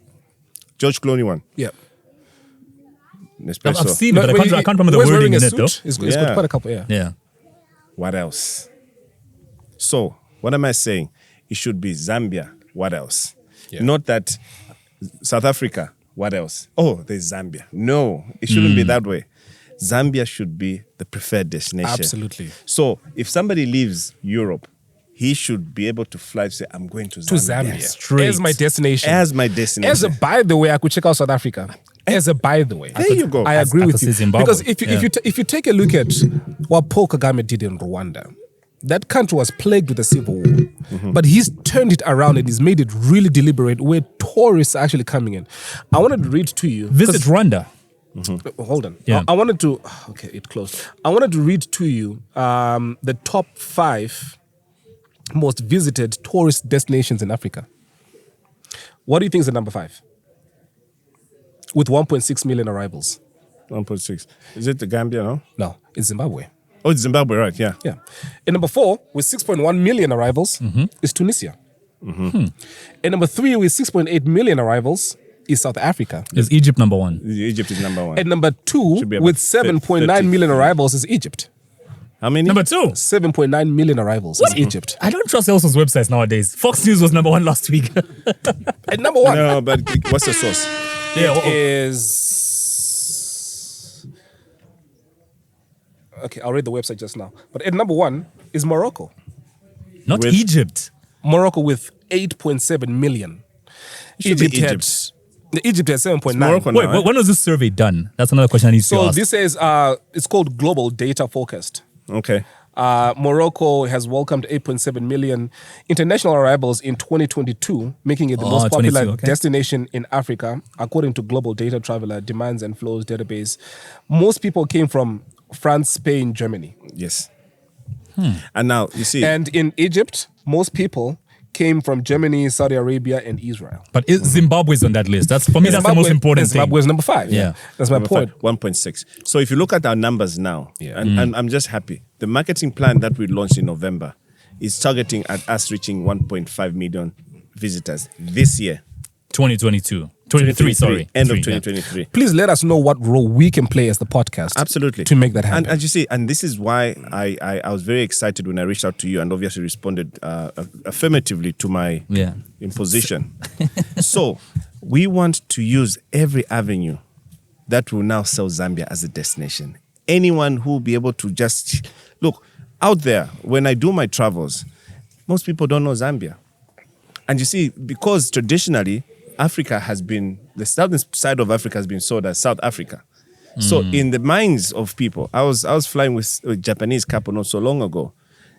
George Clooney one. Yeah. Nespresso. I've seen it, but I can't remember the wording in it, though. It's got quite a couple, Yeah. What else? So, what am I saying? It should be Zambia. What else? Yeah. Not that South Africa. What else? Oh, there's Zambia. No, it shouldn't be that way. Zambia should be the preferred destination. Absolutely. So, if somebody leaves Europe, he should be able to fly to say, I'm going to Zambia. Straight. As my destination. As my destination. As a by the way, I could check out South Africa. As a by the way. There you go. I agree with you. Zimbabwe. Because if you take a look at what Paul Kagame did in Rwanda, that country was plagued with a civil war. But he's turned it around and he's made it really deliberate where tourists are actually coming in. I wanted to read to you. Visit Rwanda. Hold on. Yeah. I wanted to, okay, it closed. I wanted to read to you the top 5 most visited tourist destinations in Africa. What do you think is the number 5? With 1.6 million arrivals. 1.6. Is it the Gambia, no? No, it's Zimbabwe. Oh, it's Zimbabwe, right, yeah. Yeah. And number 4, with 6.1 million arrivals, is Tunisia. And number 3, with 6.8 million arrivals, is South Africa. Is Egypt number 1? Egypt is number 1. And number 2, Should be about with 7.9 million arrivals, is Egypt. How many? Number 2. 7.9 million arrivals is Egypt. I don't trust Elsa's websites nowadays. Fox News was number 1 last week. And number 1 No, but what's the source? is... Okay, I'll read the website just now. But at number 1 is Morocco. Not With- Egypt. Morocco with 8.7 million. should be Egypt. Egypt has 7.9. Morocco Wait, now, when was this survey done? That's another question I need to So ask. this is, it's called Global Data Forecast. Okay. Morocco has welcomed 8.7 million international arrivals in 2022, making it the most popular 22, okay. destination in Africa, according to Global Data Traveler Demands and Flows database. Most people came from France, Spain, Germany. Yes. And now, you see... And in Egypt, most people came from Germany, Saudi Arabia, and Israel. But Zimbabwe's on that list. That's for me. That's the most important thing. Zimbabwe is number 5. Yeah. That's my Number point. 1.6. So if you look at our numbers now, and I'm just happy, the marketing plan that we launched in November is targeting at us reaching 1.5 million visitors this year. 2022. 23, sorry. End of 3, yeah. 2023. Please let us know what role we can play as the podcast. Absolutely. To make that happen. And you see, and this is why I was very excited when I reached out to you and obviously responded affirmatively to my imposition. So we want to use every avenue that will now sell Zambia as a destination. Anyone who will be able to just look out there. When I do my travels, most people don't know Zambia. And you see, because traditionally, Africa has been, the southern side of Africa has been sold as South Africa. So in the minds of people, I was flying with a Japanese couple not so long ago.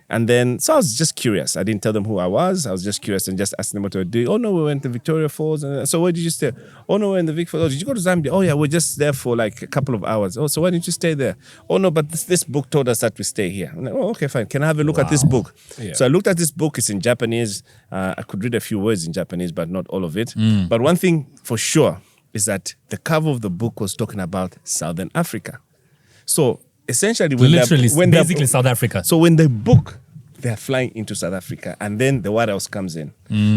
And then, so I was just curious. I didn't tell them who I was. I was just curious and just asked them what to do. Oh no, we went to Victoria Falls. And so where did you stay? Oh no, we're in the Vic Falls. Oh, did you go to Zambia? Oh yeah, we're just there for like a couple of hours. Oh, so why didn't you stay there? Oh no, but this book told us that we stay here. I'm like, oh, okay, fine. Can I have a look at this book? Yeah. So I looked at this book. It's in Japanese. I could read a few words in Japanese, but not all of it. But one thing for sure is that the cover of the book was talking about Southern Africa. So essentially, basically South Africa. So when they book, they're flying into South Africa, and then the what else comes in.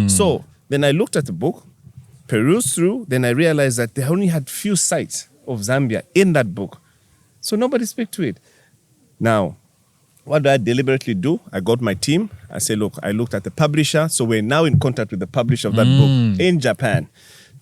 So then I looked at the book, perused through, then I realized that they only had few sites of Zambia in that book. So nobody spoke to it. Now, what do I deliberately do? I got my team. I say, look, I looked at the publisher. So we're now in contact with the publisher of that book in Japan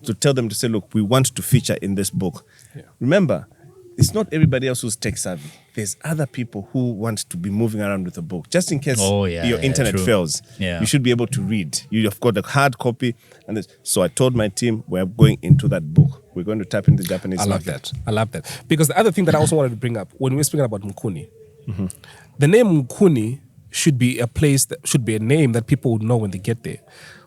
to tell them to say, look, we want to feature in this book. Yeah. Remember, it's not everybody else who's tech savvy. There's other people who want to be moving around with a book. Just in case your internet fails, you should be able to read. You've got a hard copy. So I told my team, we're going into that book. We're going to tap into the Japanese market. I love that. Because the other thing that I also wanted to bring up, when we were speaking about Mukuni, the name Mukuni should be a place, that should be a name that people would know when they get there.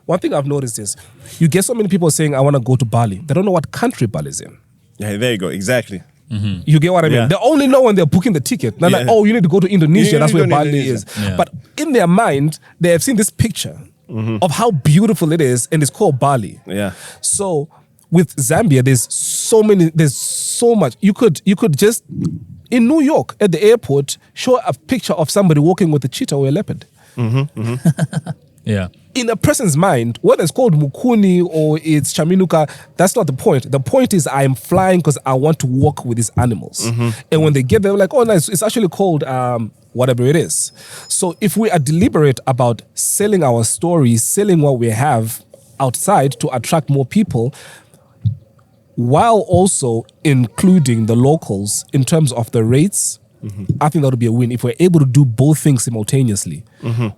one thing I've noticed is you get so many people saying, I want to go to Bali. They don't know what country Bali's in. Yeah, there you go. Exactly. You get what I mean? Yeah. They only know when they're booking the ticket. They're like, oh, you need to go to Indonesia. That's where Bali is. Yeah. But in their mind, they have seen this picture of how beautiful it is, and it's called Bali. Yeah. So with Zambia, there's so much. You could just, in New York, at the airport, show a picture of somebody walking with a cheetah or a leopard. Yeah. In a person's mind, whether it's called Mukuni or it's Chaminuka, that's not the point. The point is I am flying because I want to walk with these animals. And when they get there, they're like, oh, nice. It's actually called whatever it is. So if we are deliberate about selling our stories, selling what we have outside to attract more people, while also including the locals in terms of the rates, I think that would be a win. If we're able to do both things simultaneously,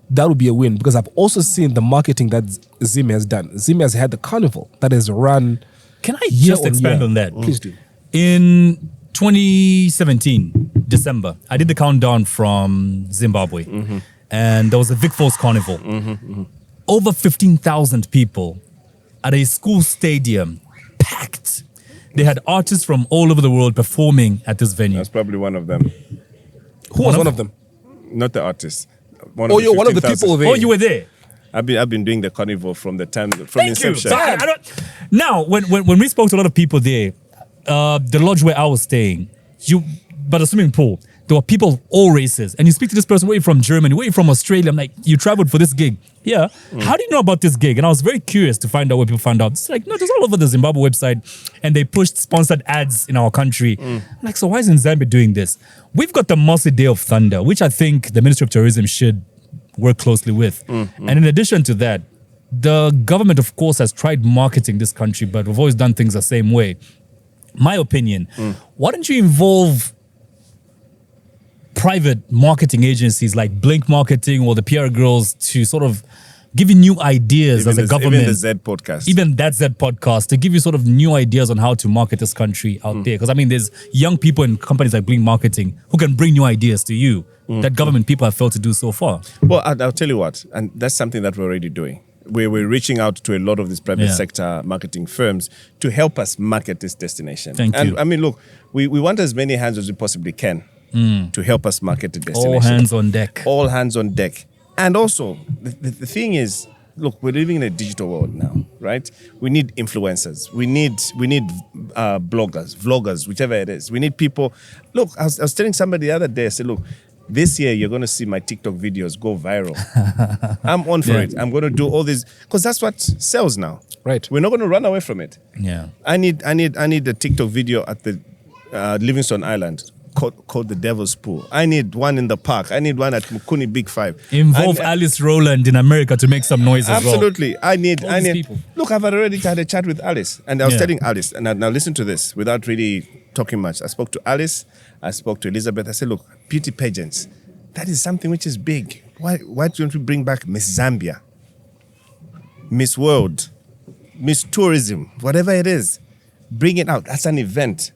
that would be a win. Because I've also seen the marketing that Zim has done. Zim has had the carnival that has run. Can I just expand on that? Please do. In 2017, December, I did the countdown from Zimbabwe. And there was a Vic Falls Carnival. Over 15,000 people at a school stadium, packed. They had artists from all over the world performing at this venue. That's probably one of them. Who was one of them? Not the artist. You're one of the people there. Oh, you were there? I've been doing the carnival from the time from Thank you. inception. So I don't, now, when we spoke to a lot of people there, the lodge where I was staying, by the swimming pool, there were people of all races. And you speak to this person, where you from Germany, where you from Australia. I'm like, you traveled for this gig. Yeah. How do you know about this gig? And I was very curious to find out where people found out. It's like, no, it's all over the Zimbabwe website. And they pushed sponsored ads in our country. I'm like, so why isn't Zambia doing this? We've got the Mossy Day of Thunder, which I think the Ministry of Tourism should work closely with. And in addition to that, the government, of course, has tried marketing this country, but we've always done things the same way. My opinion, why don't you involve private marketing agencies like Blink Marketing or the PR Girls to sort of give you new ideas as a government. Even the Z podcast. Even that Z podcast to give you sort of new ideas on how to market this country out there. Because I mean, there's young people in companies like Blink Marketing who can bring new ideas to you that government people have failed to do so far. Well, I'll tell you what, and that's something that we're already doing. We're reaching out to a lot of these private sector marketing firms to help us market this destination. Thank you. I mean, look, we want as many hands as we possibly can to help us market the destination. All hands on deck. All hands on deck. And also, the thing is, look, we're living in a digital world now, right? We need influencers. We need bloggers, vloggers, whichever it is. We need people. Look, I was telling somebody the other day, I said, look, this year you're going to see my TikTok videos go viral. I'm on for it. I'm going to do all this because that's what sells now. Right. We're not going to run away from it. Yeah. I need a TikTok video at the Livingstone Island called the Devil's Pool. I need one in the park. I need one at Mukuni Big Five. Involve Alice Rowland in America to make some noise as well. Absolutely. I need people. Look, I've already had a chat with Alice, and I was telling Alice, and now listen to this without really talking much. I spoke to Alice, I spoke to Elizabeth. I said, look, beauty pageants, that is something which is big. Why don't we bring back Miss Zambia, Miss World, Miss Tourism, whatever it is, bring it out. That's an event.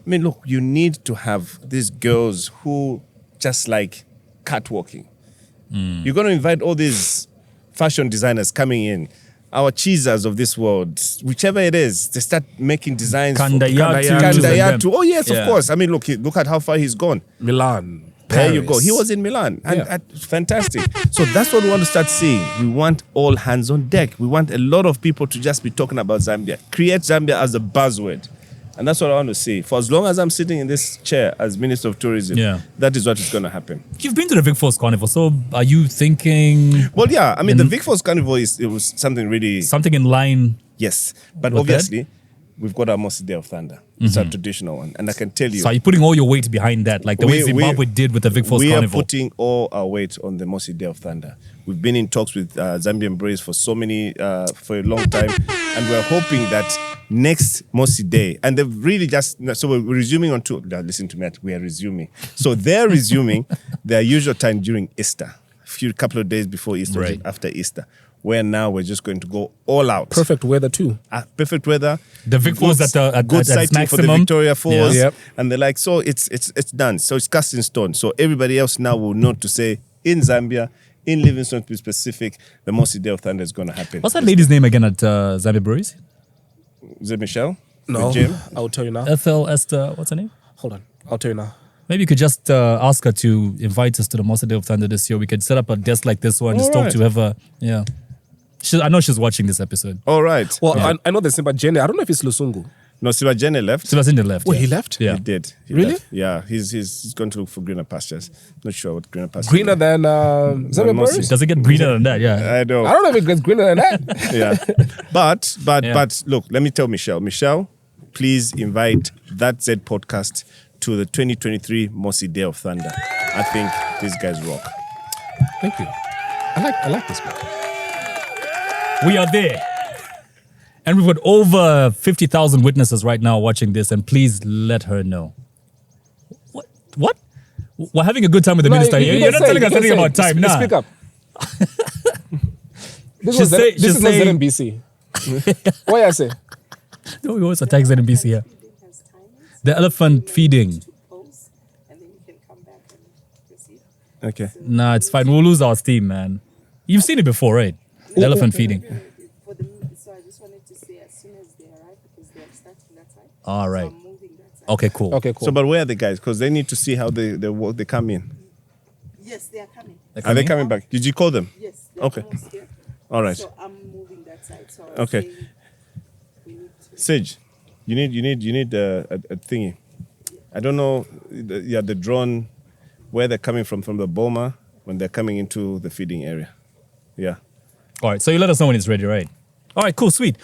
I mean, look, you need to have these girls who just like catwalking. You're going to invite all these fashion designers coming in, our cheesers of this world, whichever it is, they start making designs. Kandayatu. Oh, yes, of course. I mean, look at how far he's gone. Milan. There Paris. you go. He was in Milan. And fantastic. So that's what we want to start seeing. We want all hands on deck. We want a lot of people to just be talking about Zambia. Create Zambia as a buzzword. And that's what I want to see. For as long as I'm sitting in this chair as Minister of Tourism, that is what is going to happen. You've been to the Vic Falls Carnival, so are you thinking... Well, yeah. I mean, the Vic Falls Carnival, it was something really... Something in line... Yes. But obviously, we've got our Mossy Day of Thunder. It's a traditional one. And I can tell you... So are you putting all your weight behind that, like the way Zimbabwe did with the Vic Falls Carnival? We are putting all our weight on the Mossy Day of Thunder. We've been in talks with Zambian Braves for for a long time. And we're hoping that next Mossy Day, and they've really so we're resuming on tour. Listen to me, we are resuming. So they're resuming their usual time during Easter, a couple of days before Easter, after Easter, where now we're just going to go all out. Perfect weather too. Perfect weather. The Vic Falls at good sighting maximum. for the Victoria Falls. Yep. And they're like, so it's done. So it's cast in stone. So everybody else now will know to say, in Zambia, in Livingstone, to be specific, the Mossy Day of Thunder is going to happen. What's that lady's name again at Zambia Breweries? Is it Michelle? No, The gym? I'll tell you now. Ethel, Esther, what's her name? Hold on, I'll tell you now. Maybe you could just ask her to invite us to the Mossy Day of Thunder this year. We could set up a desk like this one, just talk to whoever. Yeah. I know she's watching this episode. All right. Well, I know the Simba Jenny. I don't know if it's Lusungu. No, Sibajene left. Sebastian left. Wait, yeah. he left? Yeah. He did. He Really? left. Yeah, he's going to look for greener pastures. Not sure what greener pastures. Greener than Zambia Mossy. Breweries? Does it get greener than that? Yeah. I know. I don't know if it gets greener than that. Yeah. But Yeah. look, let me tell Michelle. Michelle, please invite That Z podcast to the 2023 Mossy Day of Thunder. I think these guys rock. Thank you. I like this man. We are there. And we've got over 50,000 witnesses right now watching this, and please let her know. What? We're having a good time with the minister. You're not telling us anything about time now. Speak up. This She's say- this she's is not saying- ZNBC. What I say? No, we always attack ZNBC here. The elephant feeding. Okay. Nah, it's fine. We'll lose our steam, man. You've seen it before, right? The elephant feeding. So I just wanted to say as soon as they arrive, because they're starting that side. All right. So I'm moving that side. Okay, cool. Okay, cool. So, but where are the guys? Because they need to see how they work. They come in. Yes, they are coming. Are they coming back? Did you call them? Yes, they're Okay. almost here. All right. So I'm moving that side. So I was Okay. saying we need to. Sage, you need a thingy. I don't know. The drone, where they're coming from the boma when they're coming into the feeding area. Yeah. All right, so you let us know when it's ready, right? All right, cool, sweet.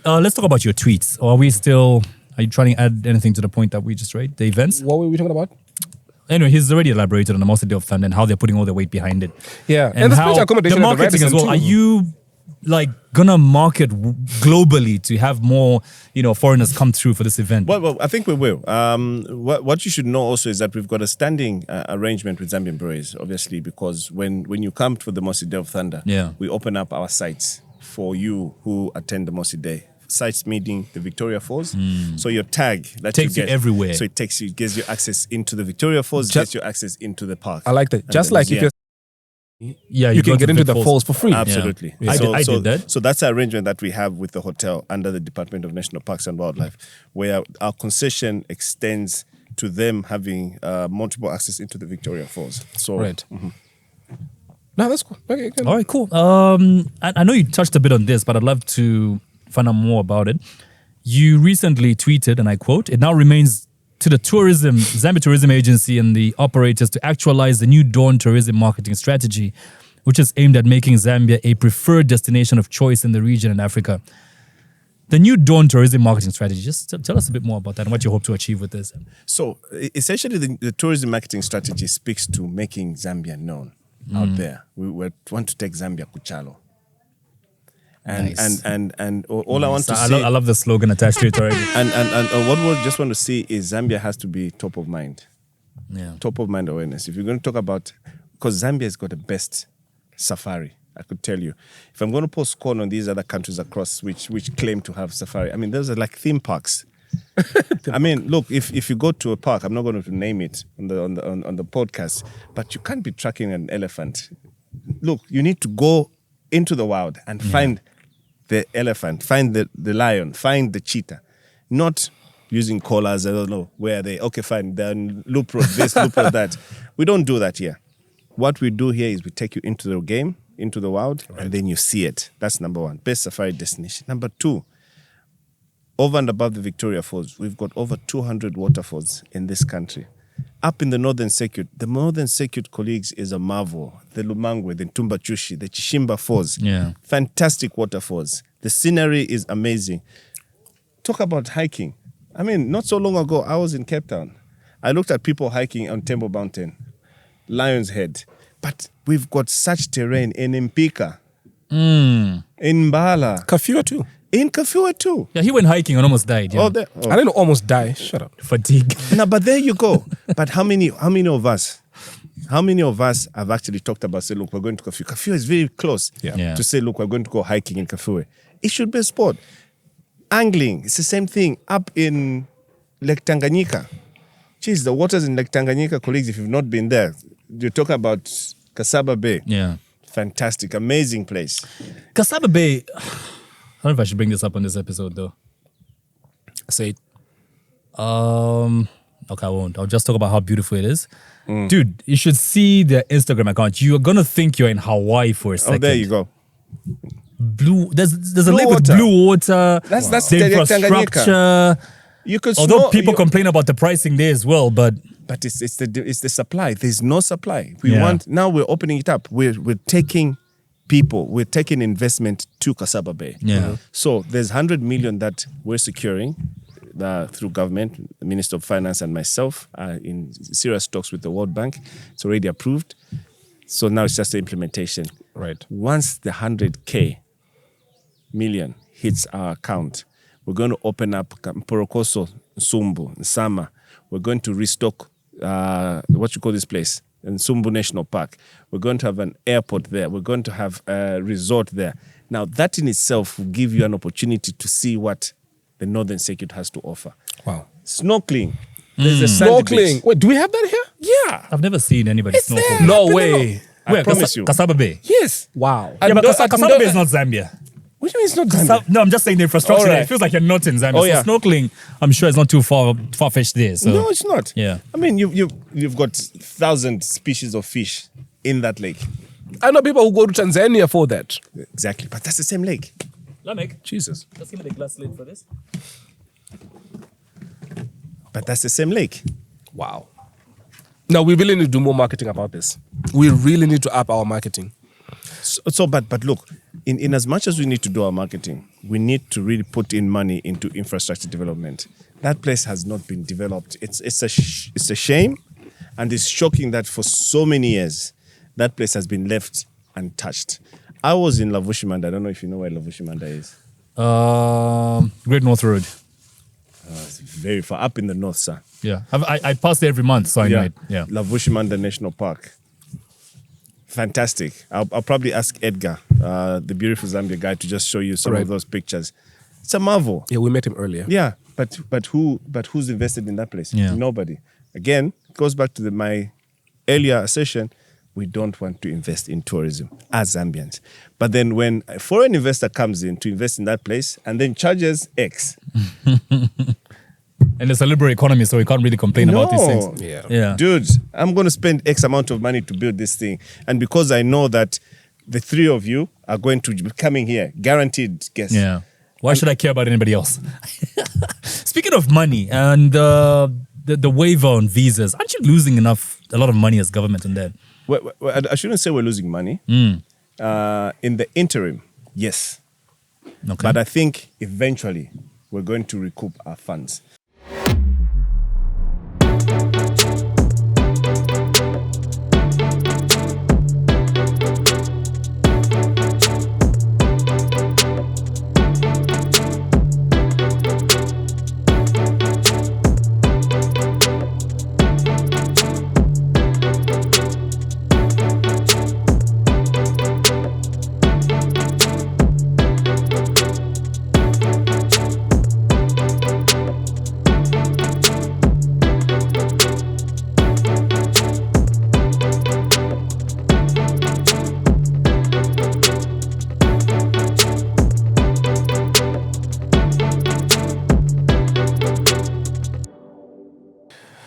Let's talk about your tweets. Or are you trying to add anything to the point that we just read? The events? What were we talking about? Anyway, he's already elaborated on the Mossy Day of Thunder and how they're putting all their weight behind it. Yeah, And the how special accommodation the at the marketing as well. Radisson Are too. you gonna market globally to have more, foreigners come through for this event? Well, I think we will. What you should know also is that we've got a standing arrangement with Zambian Breweries, obviously, because when you come for the Mossy Day of Thunder, Yeah. we open up our sites for you who attend the Mossy Day. Sites meeting the Victoria Falls. So your tag that Takes you get everywhere. So it gives you access into the Victoria Falls, gets you access into the park. I like that. And Just the like if museum. Yeah, you can go get to into Vic the falls for free. Absolutely. Yeah. I did that. So that's the arrangement that we have with the hotel under the Department of National Parks and Wildlife, where our concession extends to them having multiple access into the Victoria Falls. So Right. No, that's cool. Okay, good. All right, cool. I know you touched a bit on this, but I'd love to find out more about it. You recently tweeted, and I quote, "It now remains to the Zambia Tourism Agency and the operators to actualize the new Dawn tourism marketing strategy, which is aimed at making Zambia a preferred destination of choice in the region and Africa." The new Dawn tourism marketing strategy, just tell us a bit more about that and what you hope to achieve with this. So essentially, the tourism marketing strategy speaks to making Zambia known out there. We want to take Zambia chalo. And Nice. and all I want to I say, love the slogan attached to it already. and what we just want to see is Zambia has to be top of mind. Yeah. Top of mind awareness. If you're going to talk about, because Zambia has got the best safari, I could tell you. If I'm going to post scorn on these other countries across which claim to have safari, I mean, those are like theme parks. I mean, look, if you go to a park, I'm not going to name it on the podcast, but you can't be tracking an elephant. Look, you need to go into the wild and find the elephant, find the lion, find the cheetah, not using collars. I don't know where they. Okay, fine. Then loop road this, loop road that. We don't do that here. What we do here is we take you into the game, into the wild, and then you see it. That's number one. Best safari destination. Number two, over and above the Victoria Falls, we've got over 200 waterfalls in this country. Up in the Northern Circuit, the Northern Circuit, colleagues, is a marvel. The Lumangwe, the Ntumbachushi, the Chishimba Falls. Yeah. Fantastic waterfalls. The scenery is amazing. Talk about hiking. I mean, not so long ago, I was in Cape Town. I looked at people hiking on Tembo Mountain, Lion's Head. But we've got such terrain in Mpika, in Mbala, Kafua too. in Kafua too. Yeah, he went hiking and almost died. Yeah. I didn't almost die. Shut up. Fatigue. No, but there you go. But how many of us have actually talked about, say, look, we're going to Kafua. Kafua is very close Yeah. to say, look, we're going to go hiking in Kafua. It should be a sport. Angling, it's the same thing up in Lake Tanganyika. Geez, the waters in Lake Tanganyika, colleagues, if you've not been there, you talk about Kasaba Bay. Yeah. Fantastic, amazing place. Kasaba Bay. I don't know if I should bring this up on this episode though. Say it. Okay, I won't. I'll just talk about how beautiful it is. Dude, you should see the Instagram account. You're gonna think you're in Hawaii for a second. Oh, there you go. Blue. There's a Blue lake with water. blue water. That's the Tanganyika. infrastructure. You could Although smell- people you- complain about the pricing there as well, but But it's the supply. There's no supply. We Yeah. want now. We're opening it up. We're taking people. We're taking investment to Kasaba Bay. Yeah. So there's 100 million that we're securing through government, the Minister of Finance and myself in serious talks with the World Bank. It's already approved. So now it's just the implementation. Right. Once the 100K million hits our account, we're going to open up Mporokoso, Nsumbu, Nsama. We're going to restock what you call this place, Nsumbu National Park. We're going to have an airport there. We're going to have a resort there. Now, that in itself will give you an opportunity to see what the Northern Circuit has to offer. Wow. Snorkeling. There's a sandy Snorkeling. beach. Wait, do we have that here? Yeah. I've never seen anybody It's snorkel. there. No I way. I promise you. Kasaba Bay. Yes. Wow. Yeah, but no, Kasaba Bay is not Zambia. What do you mean it's not Zambia? No, I'm just saying the infrastructure. All There, right. it feels like you're not in Zambia. Oh, yeah. So snorkeling, I'm sure it's not too far-fetched there. So. No, it's not. Yeah. I mean, you've got 1,000 species of fish in that lake. I know people who go to Tanzania for that. Exactly. But that's the same lake. Lamek, Jesus. just give me the glass lid for this. But that's the same lake. Wow. Now, we really need to do more marketing about this. We really need to up our marketing. But look, in as much as we need to do our marketing, we need to really put in money into infrastructure development. That place has not been developed. It's a shame, and it's shocking that for so many years, that place has been left untouched. I was in Lavushimanda. I don't know if you know where Lavushimanda is. Great North Road. It's very far up in the north, sir. Yeah, I pass there every month, so I know it. Yeah. Lavushimanda National Park. Fantastic. I'll probably ask Edgar, the beautiful Zambia guy, to just show you some Right. of those pictures. It's a marvel. Yeah, we met him earlier. Yeah, but who's invested in that place? Yeah. Nobody. Again, it goes back to my earlier assertion. We don't want to invest in tourism as Zambians. But then when a foreign investor comes in to invest in that place and then charges X. And it's a liberal economy, so we can't really complain about these things. Yeah. Yeah. Dude, I'm going to spend X amount of money to build this thing. And because I know that the three of you are going to be coming here, guaranteed guests. Yeah. Why should I care about anybody else? Speaking of money and the waiver on visas, aren't you losing a lot of money as government on that? Well, I shouldn't say we're losing money. In the interim, yes. Okay. But I think eventually we're going to recoup our funds.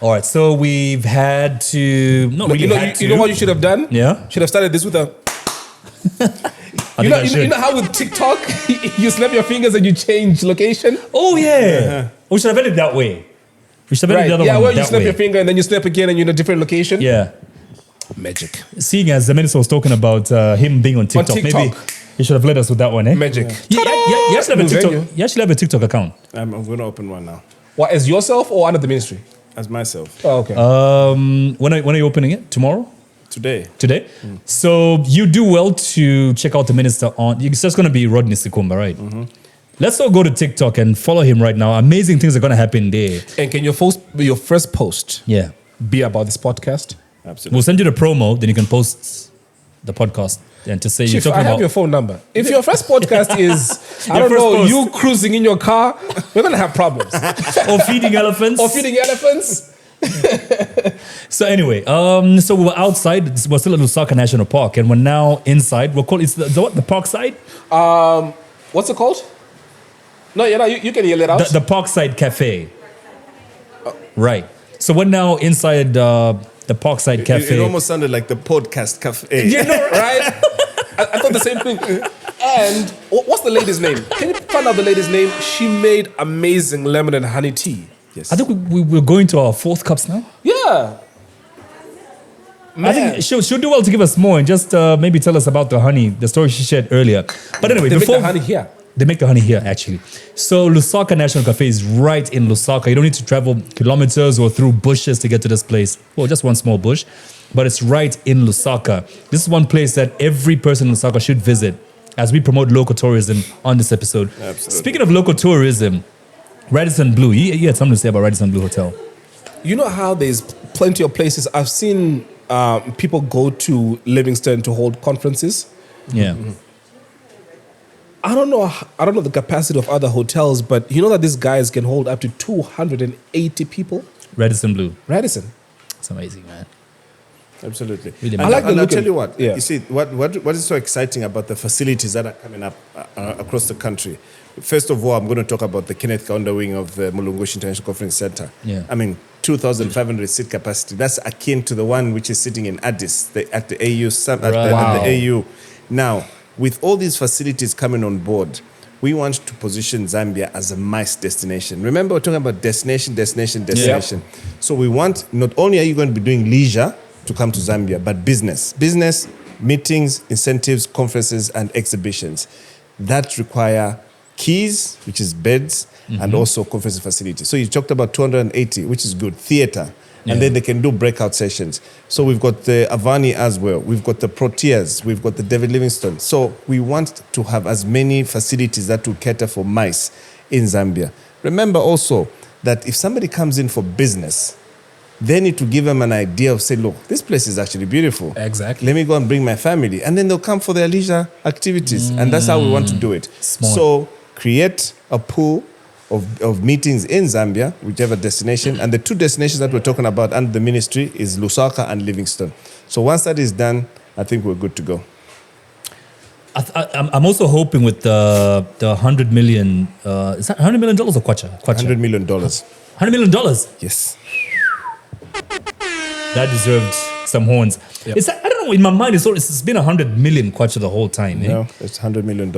All right, so we've had to not really had to. You know what you should have done? Yeah? Should have started this with a. I think I should. You know how with TikTok you snap your fingers and you change location? Oh yeah, we should have done it that way. We should have done it the other Yeah, one well, you that snap way. your finger and then you snap again and you're in a different location. Yeah. Magic. Seeing as the minister was talking about him being on TikTok, maybe TikTok. he should have led us with that one, eh? Magic. You actually have a New TikTok. venue. You actually have a TikTok account. I'm going to open one now. What, as yourself or under the ministry? As myself. Oh, okay. When are you opening it? Tomorrow? Today. Today? So you do well to check out the minister on. It's just going to be Rodney Sikumba, right? Let's all go to TikTok and follow him right now. Amazing things are going to happen there. And can your first post Yeah. be about this podcast? Absolutely. We'll send you the promo, then you can post the podcast and to say you're Chief, talking I have about. your phone number. If your first podcast is, I Your don't first know, post. you cruising in your car, we're going to have problems. or feeding elephants. Or feeding elephants. So anyway, so we were outside. We're still at Lusaka National Park, and we're now inside. We're called it's the park side. What's it called? No, you can yell it out. The Parkside Cafe. Right. So we're now inside the Parkside Cafe. It almost sounded like the podcast cafe. You know, right? I thought the same thing. And what's the lady's name? Can you find out the lady's name? She made amazing lemon and honey tea. Yes. I think we're going to our 4th cups now. Yeah. Man. I think she'll do well to give us more and just maybe tell us about the honey, the story she shared earlier. But anyway, they make the honey here. They make the honey here, actually. So Lusaka National Cafe is right in Lusaka. You don't need to travel kilometers or through bushes to get to this place. Well, just one small bush. But it's right in Lusaka. This is one place that every person in Lusaka should visit as we promote local tourism on this episode. Absolutely. Speaking of local tourism, Radisson Blu. You had something to say about Radisson Blu Hotel. You know how there's plenty of places. I've seen people go to Livingstone to hold conferences. Yeah. Mm-hmm. I don't know the capacity of other hotels, but you know that these guys can hold up to 280 people? Radisson Blu. Radisson. It's amazing, man. Absolutely. Really And like the I'll look tell and- you what. yeah. You see, what is so exciting about the facilities that are coming up across the country? First of all, I'm going to talk about the Kenneth Kaunda wing of the Mulungushi International Conference Center. Yeah. I mean, 2,500 seat capacity. That's akin to the one which is sitting in Addis at the AU. At the AU. Now, with all these facilities coming on board, we want to position Zambia as a MICE destination. Remember, we're talking about destination. So we want, not only are you going to be doing leisure to come to Zambia, but business, meetings, incentives, conferences, and exhibitions that require keys, which is beds, and also conference facilities. So you talked about 280, which is good, theater. And then they can do breakout sessions. So we've got the Avani as well. We've got the Proteas. We've got the David Livingstone. So we want to have as many facilities that will cater for MICE in Zambia. Remember also that if somebody comes in for business, they need to give them an idea of, say, look, this place is actually beautiful. Exactly. Let me go and bring my family. And then they'll come for their leisure activities. And that's how we want to do it. Smart. So create a pool of meetings in Zambia, whichever destination. And the 2 destinations that we're talking about under the ministry is Lusaka and Livingstone. So once that is done, I think we're good to go. I'm also hoping with the $100 million, is that $100 million or kwacha? $100 million. $100 million? Yes. That deserved some horns. Yep. It's, I don't know, in my mind, it's been 100 million kwacha the whole time. Eh? No, it's $100 million.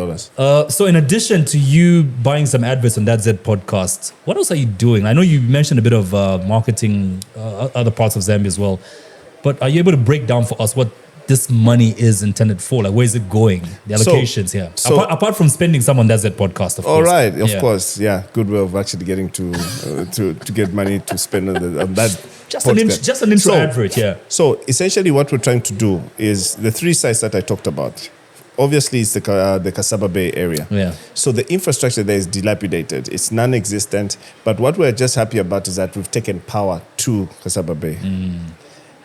So in addition to you buying some adverts on That Z podcast, what else are you doing? I know you mentioned a bit of marketing other parts of Zambia as well, but are you able to break down for us what this money is intended for? Like, where is it going? The allocations here. So- apart from spending some on That Z podcast, of All course. right, of Yeah. course. Yeah, good way of actually getting to get money to spend on that. Just an intro advert, yeah. So essentially what we're trying to do is the 3 sites that I talked about. Obviously, it's the Kasaba Bay area. Yeah. So the infrastructure there is dilapidated. It's non-existent. But what we're just happy about is that we've taken power to Kasaba Bay.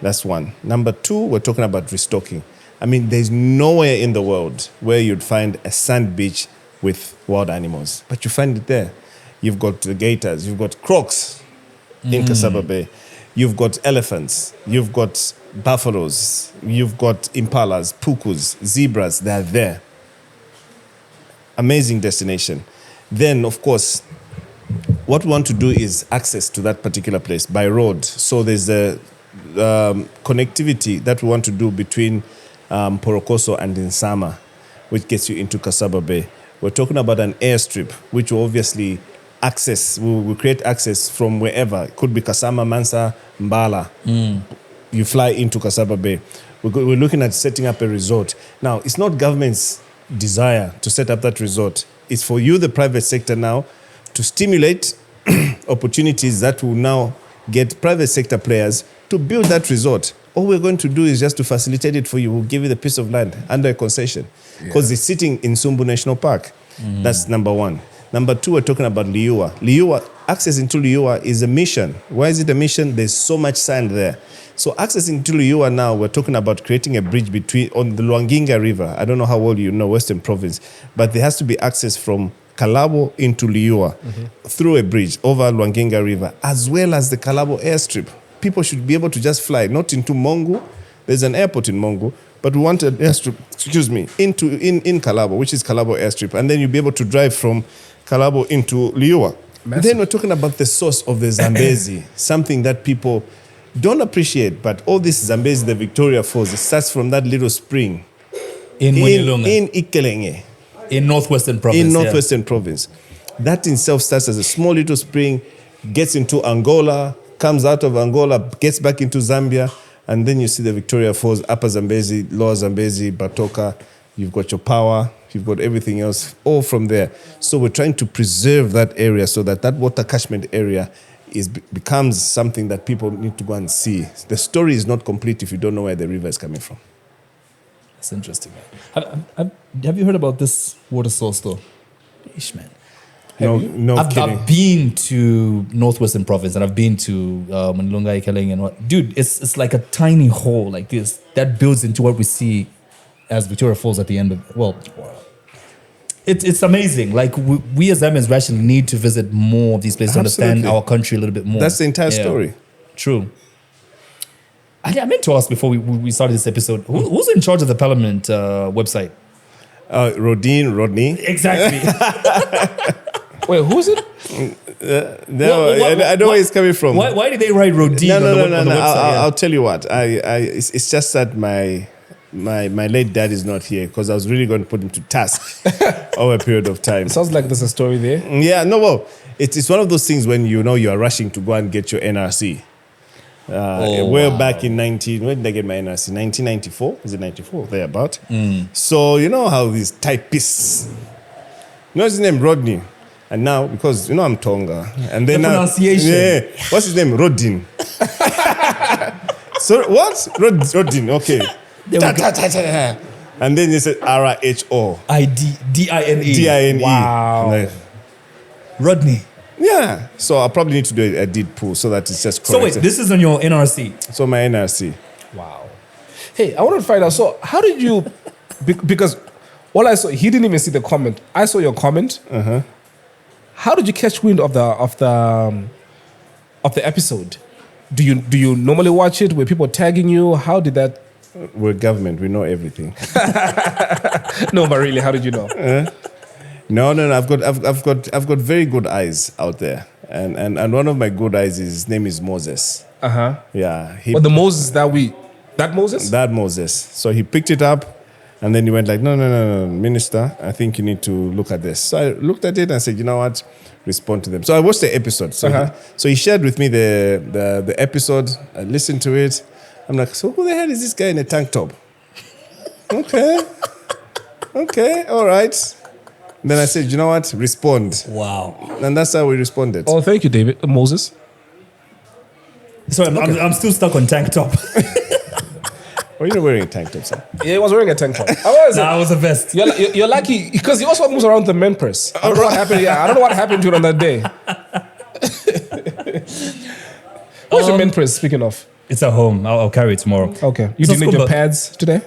That's one. Number 2, we're talking about restocking. I mean, there's nowhere in the world where you'd find a sand beach with wild animals. But you find it there. You've got the gators. You've got crocs in Kasaba Bay. You've got elephants. You've got buffaloes. You've got impalas, pukus, zebras. They're there. Amazing destination. Then, of course, what we want to do is access to that particular place by road. So there's a connectivity that we want to do between Porokoso and Nsama, which gets you into Kasaba Bay. We're talking about an airstrip, which will obviously will create access from wherever. It could be Kasama, Mansa, Mbala. You fly into Kasaba Bay. We're looking at setting up a resort. Now, it's not government's desire to set up that resort. It's for you, the private sector now, to stimulate opportunities that will now get private sector players to build that resort. All we're going to do is just to facilitate it for you. We'll give you the piece of land under a concession because it's sitting in Sumbu National Park. That's number 1. Number 2, we're talking about Liua. Access into Liua is a mission. Why is it a mission? There's so much sand there. So accessing into Liua now, we're talking about creating a bridge on the Lwanginga River. I don't know how well you know Western Province, but there has to be access from Kalabo into Liua through a bridge over Lwanginga River, as well as the Kalabo airstrip. people should be able to just fly, not into Mongu. There's an airport in Mongu, but we want an airstrip, in Kalabo, which is Kalabo airstrip. And then you'll be able to drive from Kalabo into Liua. Then we're talking about the source of the Zambezi, something that people don't appreciate. But all this Zambezi, the Victoria Falls, it starts from that little spring in Ikelenge. In Northwestern Province. In Northwestern Province. That in itself starts as a small little spring, gets into Angola, comes out of Angola, gets back into Zambia, and then you see the Victoria Falls, Upper Zambezi, Lower Zambezi, Batoka. You've got your power, you've got everything else, all from there. So we're trying to preserve that area so that that water catchment area becomes something that people need to go and see. The story is not complete if you don't know where the river is coming from. That's interesting, man. Have you heard about this water source, though? Ish, man. No kidding. I've been to Northwestern Province and I've been to Manilunga, Ikeleng, and what. Dude, it's like a tiny hole like this that builds into what we see as Victoria Falls at the end of. Well, it's amazing. Like we as Zambians actually need to visit more of these places to understand our country a little bit more. That's the entire story. True. I meant to ask before we started this episode, who's in charge of the Parliament website? Rodney. Exactly. Wait, who's it? I know where it's coming from. Why did they write Rodney on the website? I'll tell you what. It's just that my late dad is not here because I was really going to put him to task over a period of time. It sounds like there's a story there. Yeah, no, well, it's one of those things when you know you are rushing to go and get your NRC. Back in when did I get my NRC? 1994? Is it 94? Thereabout. So you know how these typists, you know his name, Rodney. And now, because you know I'm Tonga. And then the pronunciation. Yeah. What's his name? Rodin. So what? Rodin, okay. And then he said RHO. Dine. Dine. Wow. Like, Rodney. Yeah. So I probably need to do a deed pool so that it's just correct. So wait, this is on your NRC? So my NRC. Wow. Hey, I want to find out. So how did you? Because all I saw, he didn't even see the comment. I saw your comment. How did you catch wind of the episode? Do you normally watch it? Were people tagging you? How did that? We're government. We know everything. No, but really, how did you know? No. I've got very good eyes out there, and one of my good eyes his name is Moses. Yeah. The Moses that Moses. That Moses. So he picked it up. And then he went like, no, Minister, I think you need to look at this. So I looked at it and said, you know what, respond to them. So I watched the episode. So he shared with me the episode. I listened to it. I'm like, so who the hell is this guy in a tank top? Okay, all right. Then I said, you know what, respond. Wow. And that's how we responded. Oh, thank you, David. Moses. So I'm still stuck on tank top. Were you not wearing a tank top, sir? Yeah, he was wearing a tank top. I was a vest. You're lucky because he also moves around the men press. I don't know what happened. Yeah, I don't know what happened to you on that day. What's your men press? Speaking of, it's at home. I'll carry it tomorrow. Okay. You didn't need your pads today?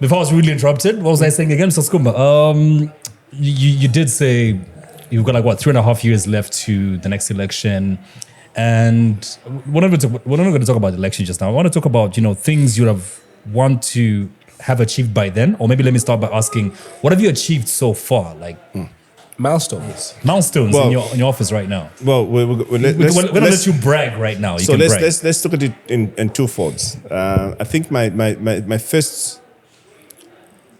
Before I was rudely interrupted, what was I saying again, Mr. Sikumba? You did say you've got 3.5 years left to the next election. And we're not going to talk about the election just now. I want to talk about, things you have want to have achieved by then. Or maybe let me start by asking, what have you achieved so far? Milestones. In your office right now. Well, we're going to let you brag right now. Let's look at it in two folds. I think my first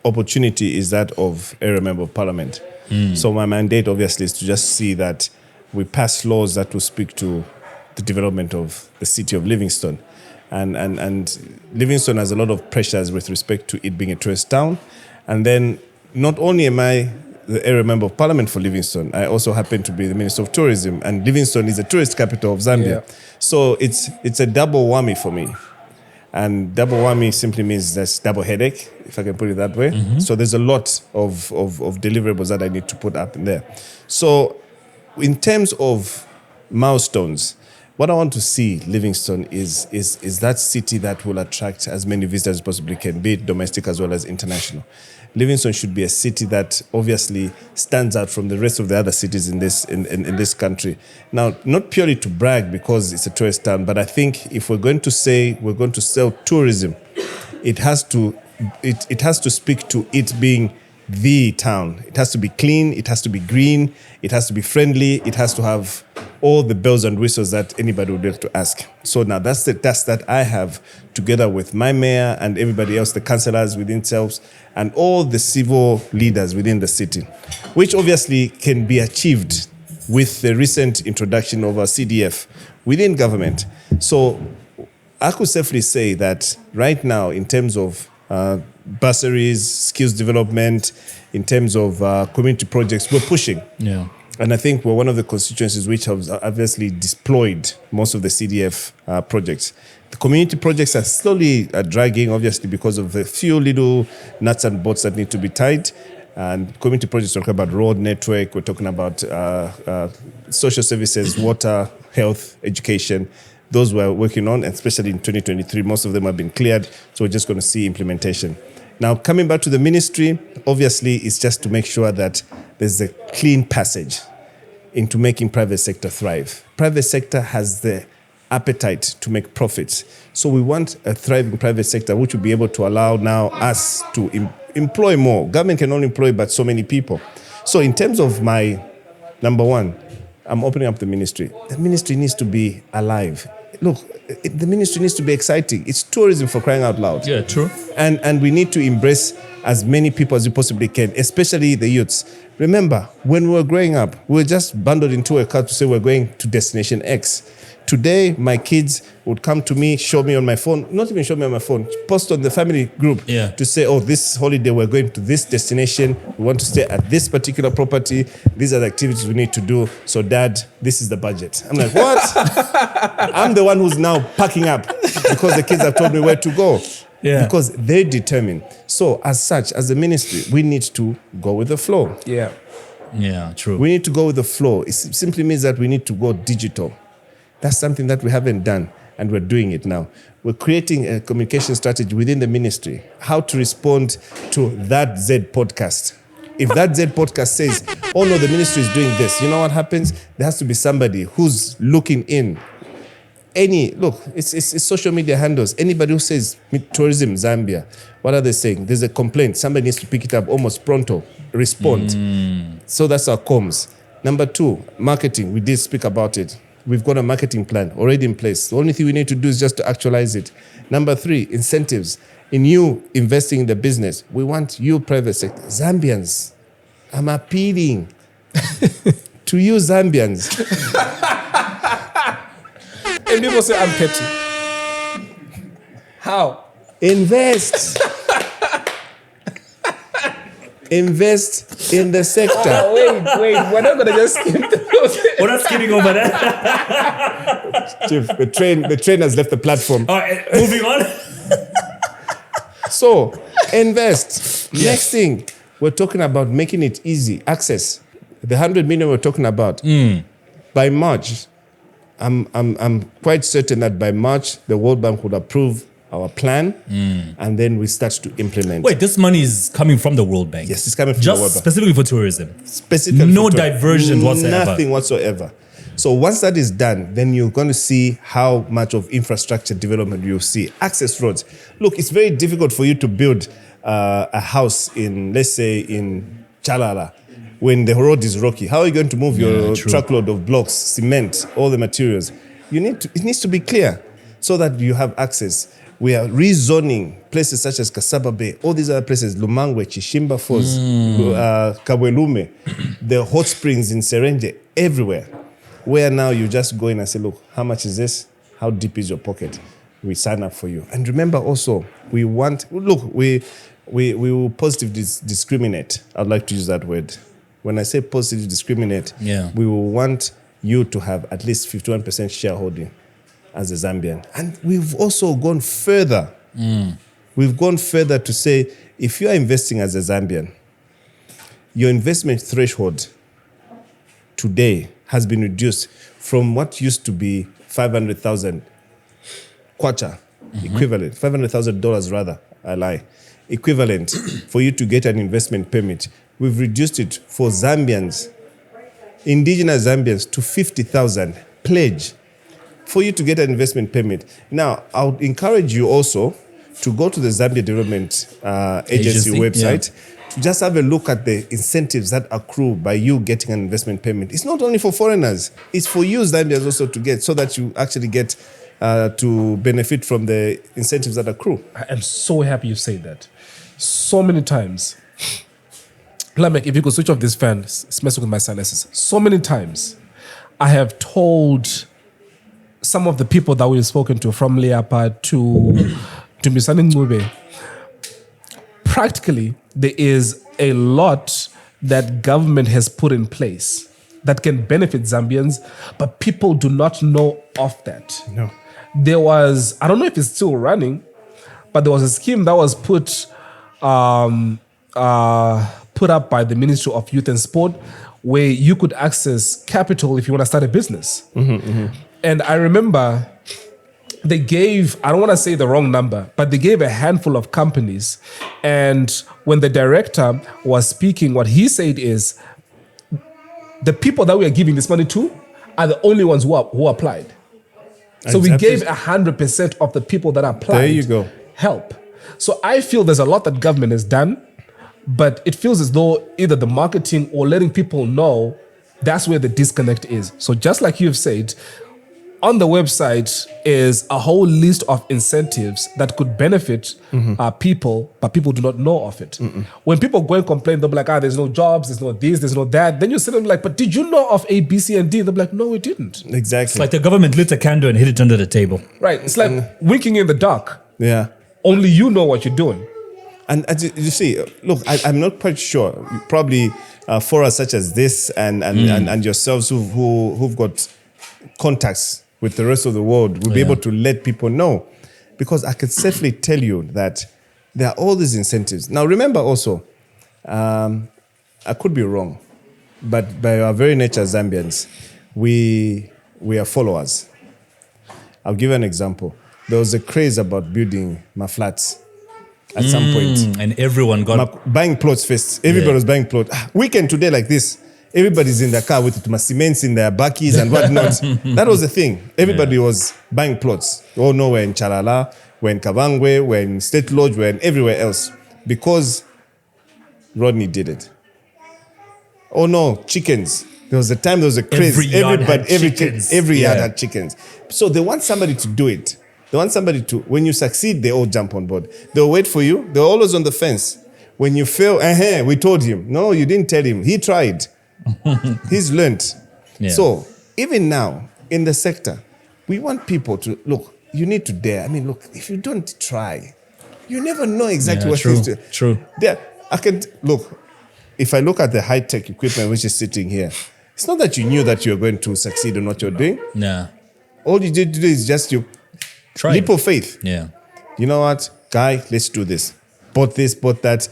opportunity is that of area member of parliament. So my mandate obviously is to just see that we pass laws that will speak to the development of the city of Livingstone. And Livingstone has a lot of pressures with respect to it being a tourist town. And then not only am I the area member of parliament for Livingstone, I also happen to be the Minister of Tourism. And Livingstone is the tourist capital of Zambia. Yeah. So it's a double whammy for me. And double whammy simply means there's double headache, if I can put it that way. So there's a lot of deliverables that I need to put up in there. So in terms of milestones, what I want to see Livingstone is that city that will attract as many visitors as possibly can, be it domestic as well as international. Livingstone should be a city that obviously stands out from the rest of the other cities in this country. Now, not purely to brag because it's a tourist town, but I think if we're going to say we're going to sell tourism, it has to speak to it being the town. It has to be clean, it has to be green, it has to be friendly, it has to have all the bells and whistles that anybody would like to ask. So now that's the task that I have, together with my mayor and everybody else, the councillors within themselves, and all the civil leaders within the city, which obviously can be achieved with the recent introduction of a CDF within government. So I could safely say that right now, in terms of bursaries, skills development, in terms of community projects, we're pushing. Yeah. And I think we're one of the constituencies which have obviously deployed most of the CDF projects. The community projects are slowly dragging, obviously, because of the few little nuts and bolts that need to be tied. And community projects, we're talking about road network, we're talking about social services, water, health, education. Those we're working on, and especially in 2023, most of them have been cleared. So we're just going to see implementation. Now, coming back to the ministry, obviously, it's just to make sure that there's a clean passage into making private sector thrive. Private sector has the appetite to make profits. So we want a thriving private sector, which will be able to allow now us to employ more. Government can only employ but so many people. So in terms of my number one, I'm opening up the ministry. The ministry needs to be alive. Look, the ministry needs to be exciting. It's tourism, for crying out loud. Yeah, true. And we need to embrace as many people as we possibly can, especially the youths. Remember, when we were growing up, we were just bundled into a car to say we're going to destination X. Today, my kids would come to me, show me on my phone, not even show me on my phone, post on the family group to say, oh, this holiday, we're going to this destination. We want to stay at this particular property. These are the activities we need to do. So, Dad, this is the budget. I'm like, what? I'm the one who's now packing up because the kids have told me where to go. Yeah. Because they determine. So, as such, as a ministry, we need to go with the flow. Yeah. Yeah, true. We need to go with the flow. It simply means that we need to go digital. That's something that we haven't done, and we're doing it now. We're creating a communication strategy within the ministry, how to respond to that Z podcast. If that Z podcast says, oh no, the ministry is doing this, you know what happens? There has to be somebody who's looking in. It's social media handles. Anybody who says tourism Zambia, what are they saying? There's a complaint. Somebody needs to pick it up almost pronto, respond. So that's our comms. Number two, marketing. We did speak about it. We've got a marketing plan already in place. The only thing we need to do is just to actualize it. Number three, incentives. In you investing in the business, we want you private sector. Zambians, I'm appealing to you Zambians. And people say I'm petty. How? Invest. Invest in the sector. Oh, wait. We're not going to just skip those. We're not skipping over that. Chief, the train has left the platform. All right, moving on. So, invest. Yes. Next thing, we're talking about making it easy. Access. The 100 million we're talking about. By March, I'm quite certain that by March, the World Bank would approve our plan, and then we start to implement. Wait, this money is coming from the World Bank? Yes, it's coming from the World Bank. Specifically for tourism? Specifically no diversion whatsoever? Nothing whatsoever. So once that is done, then you're going to see how much of infrastructure development you'll see. Access roads. Look, it's very difficult for you to build a house in, let's say, in Chalala, when the road is rocky. How are you going to move your truckload of blocks, cement, all the materials? It needs to be clear so that you have access. We are rezoning places such as Kasaba Bay, all these other places, Lumangwe, Chishimba Falls, Kabwelume, the hot springs in Serenje, everywhere. Where now you just go in and say, look, how much is this? How deep is your pocket? We sign up for you. And remember also, we will positively discriminate. I'd like to use that word. When I say positively discriminate, we will want you to have at least 51% shareholding as a Zambian. And we've also gone further. We've gone further to say, if you are investing as a Zambian, your investment threshold today has been reduced from what used to be 500,000 kwacha equivalent, $500,000 rather, I lie, equivalent for you to get an investment permit. We've reduced it for Zambians, indigenous Zambians, to 50,000 pledge for you to get an investment permit. Now, I would encourage you also to go to the Zambia Development Agency website to just have a look at the incentives that accrue by you getting an investment permit. It's not only for foreigners, it's for you Zambians also to get, so that you actually get to benefit from the incentives that accrue. I am so happy you say that. So many times. Lamek, if you could switch off this fan, it's messing with my sinuses. So many times I have told some of the people that we've spoken to, from Leapa to Misani Ngube, practically there is a lot that government has put in place that can benefit Zambians, but people do not know of that. No. There was, I don't know if it's still running, but there was a scheme that was put up by the Ministry of Youth and Sport, where you could access capital if you want to start a business. And I remember they gave, I don't want to say the wrong number, but they gave a handful of companies. And when the director was speaking, what he said is, the people that we are giving this money to are the only ones who applied. So we gave 100% of the people that applied. There you go. Help. So I feel there's a lot that government has done, but it feels as though either the marketing or letting people know, that's where the disconnect is. So just like you've said, on the website is a whole list of incentives that could benefit people, but people do not know of it. When people go and complain, they'll be like, there's no jobs, there's no this, there's no that. Then you sit them like, but did you know of A, B, C, and D? They'll be like, no, we didn't. Exactly. It's like the government lit a candle and hid it under the table. Right. It's like winking in the dark. Yeah. Only you know what you're doing. And as you see, look, I'm not quite sure. Probably forums such as this and yourselves who've got contacts with the rest of the world will be able to let people know. Because I can safely tell you that there are all these incentives. Now, remember also, I could be wrong, but by our very nature as Zambians, we are followers. I'll give you an example. There was a craze about building my flats at some point. And everyone got... buying plots first. Everybody was buying plots. Weekend today like this, everybody's in their car with my cements in their bakkies and whatnot. That was the thing. Everybody was buying plots. Oh no, we're in Chalala, we're in Kabangwe, we're in State Lodge, we're in everywhere else. Because Rodney did it. Oh no, chickens. There was a time there was a craze. Every yard had chickens. So they want somebody to do it. They want somebody to, when you succeed, they all jump on board. They'll wait for you. They're always on the fence. When you fail, we told him. No, you didn't tell him. He tried. He's learned. Yeah. So even now, in the sector, we want people to, look, you need to dare. I mean, look, if you don't try, you never know exactly what things to. True. There, if I look at the high-tech equipment which is sitting here, it's not that you knew that you're going to succeed in what you're doing. Nah. All you did today is just you leap of faith. Yeah. You know what, guy, let's do this. Bought this, bought that.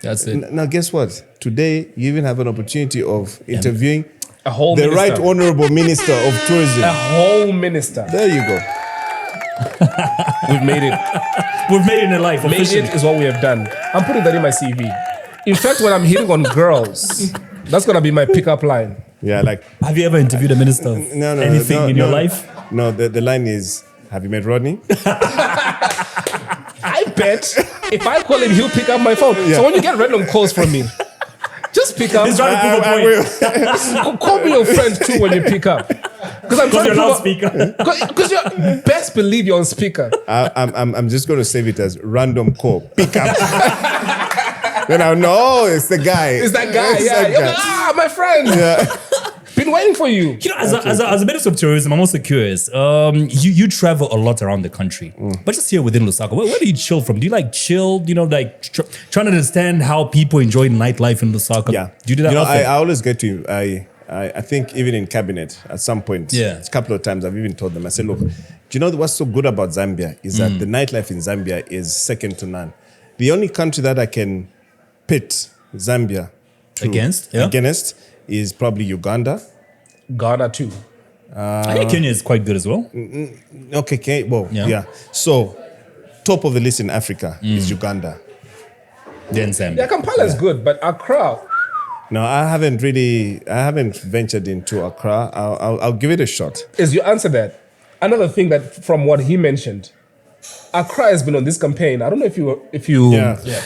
That's it. Now, guess what? Today, you even have an opportunity of interviewing the minister. Right Honorable Minister of Tourism. A whole minister. There you go. We've made it. We've made it in life. Made it is what we have done. I'm putting that in my CV. In fact, when I'm hitting on girls, that's going to be my pickup line. Yeah, like... Have you ever interviewed a minister of anything in your life? No, the line is, have you met Rodney? I bet if I call him, he'll pick up my phone. Yeah. So when you get random calls from me, just pick up. He's trying to prove a point. Call me your friend too when you pick up. Because I'm trying to loudspeaker. Because you best believe you're on speaker. I'm just going to save it as random call. Pick up. Then I'll know it's the guy. It's that guy. Yeah. My friend. Yeah. Been waiting for you. You know, as a minister of tourism, I'm also curious. You travel a lot around the country, but just here within Lusaka, where do you chill from? Do you like chill? You know, like trying to understand how people enjoy nightlife in Lusaka. Yeah. Do you do that? You know, I always get to. I think even in cabinet at some point, a couple of times I've even told them. I said, look, do you know what's so good about Zambia is that the nightlife in Zambia is second to none. The only country that I can pit Zambia against is probably Uganda. Ghana too. I think Kenya is quite good as well. Okay, well, yeah. So, top of the list in Africa is Uganda. Then Zambia. Yeah, Kampala is good, but Accra. No, I haven't ventured into Accra. I'll give it a shot. Is you answer that? Another thing that from what he mentioned, Accra has been on this campaign. I don't know if you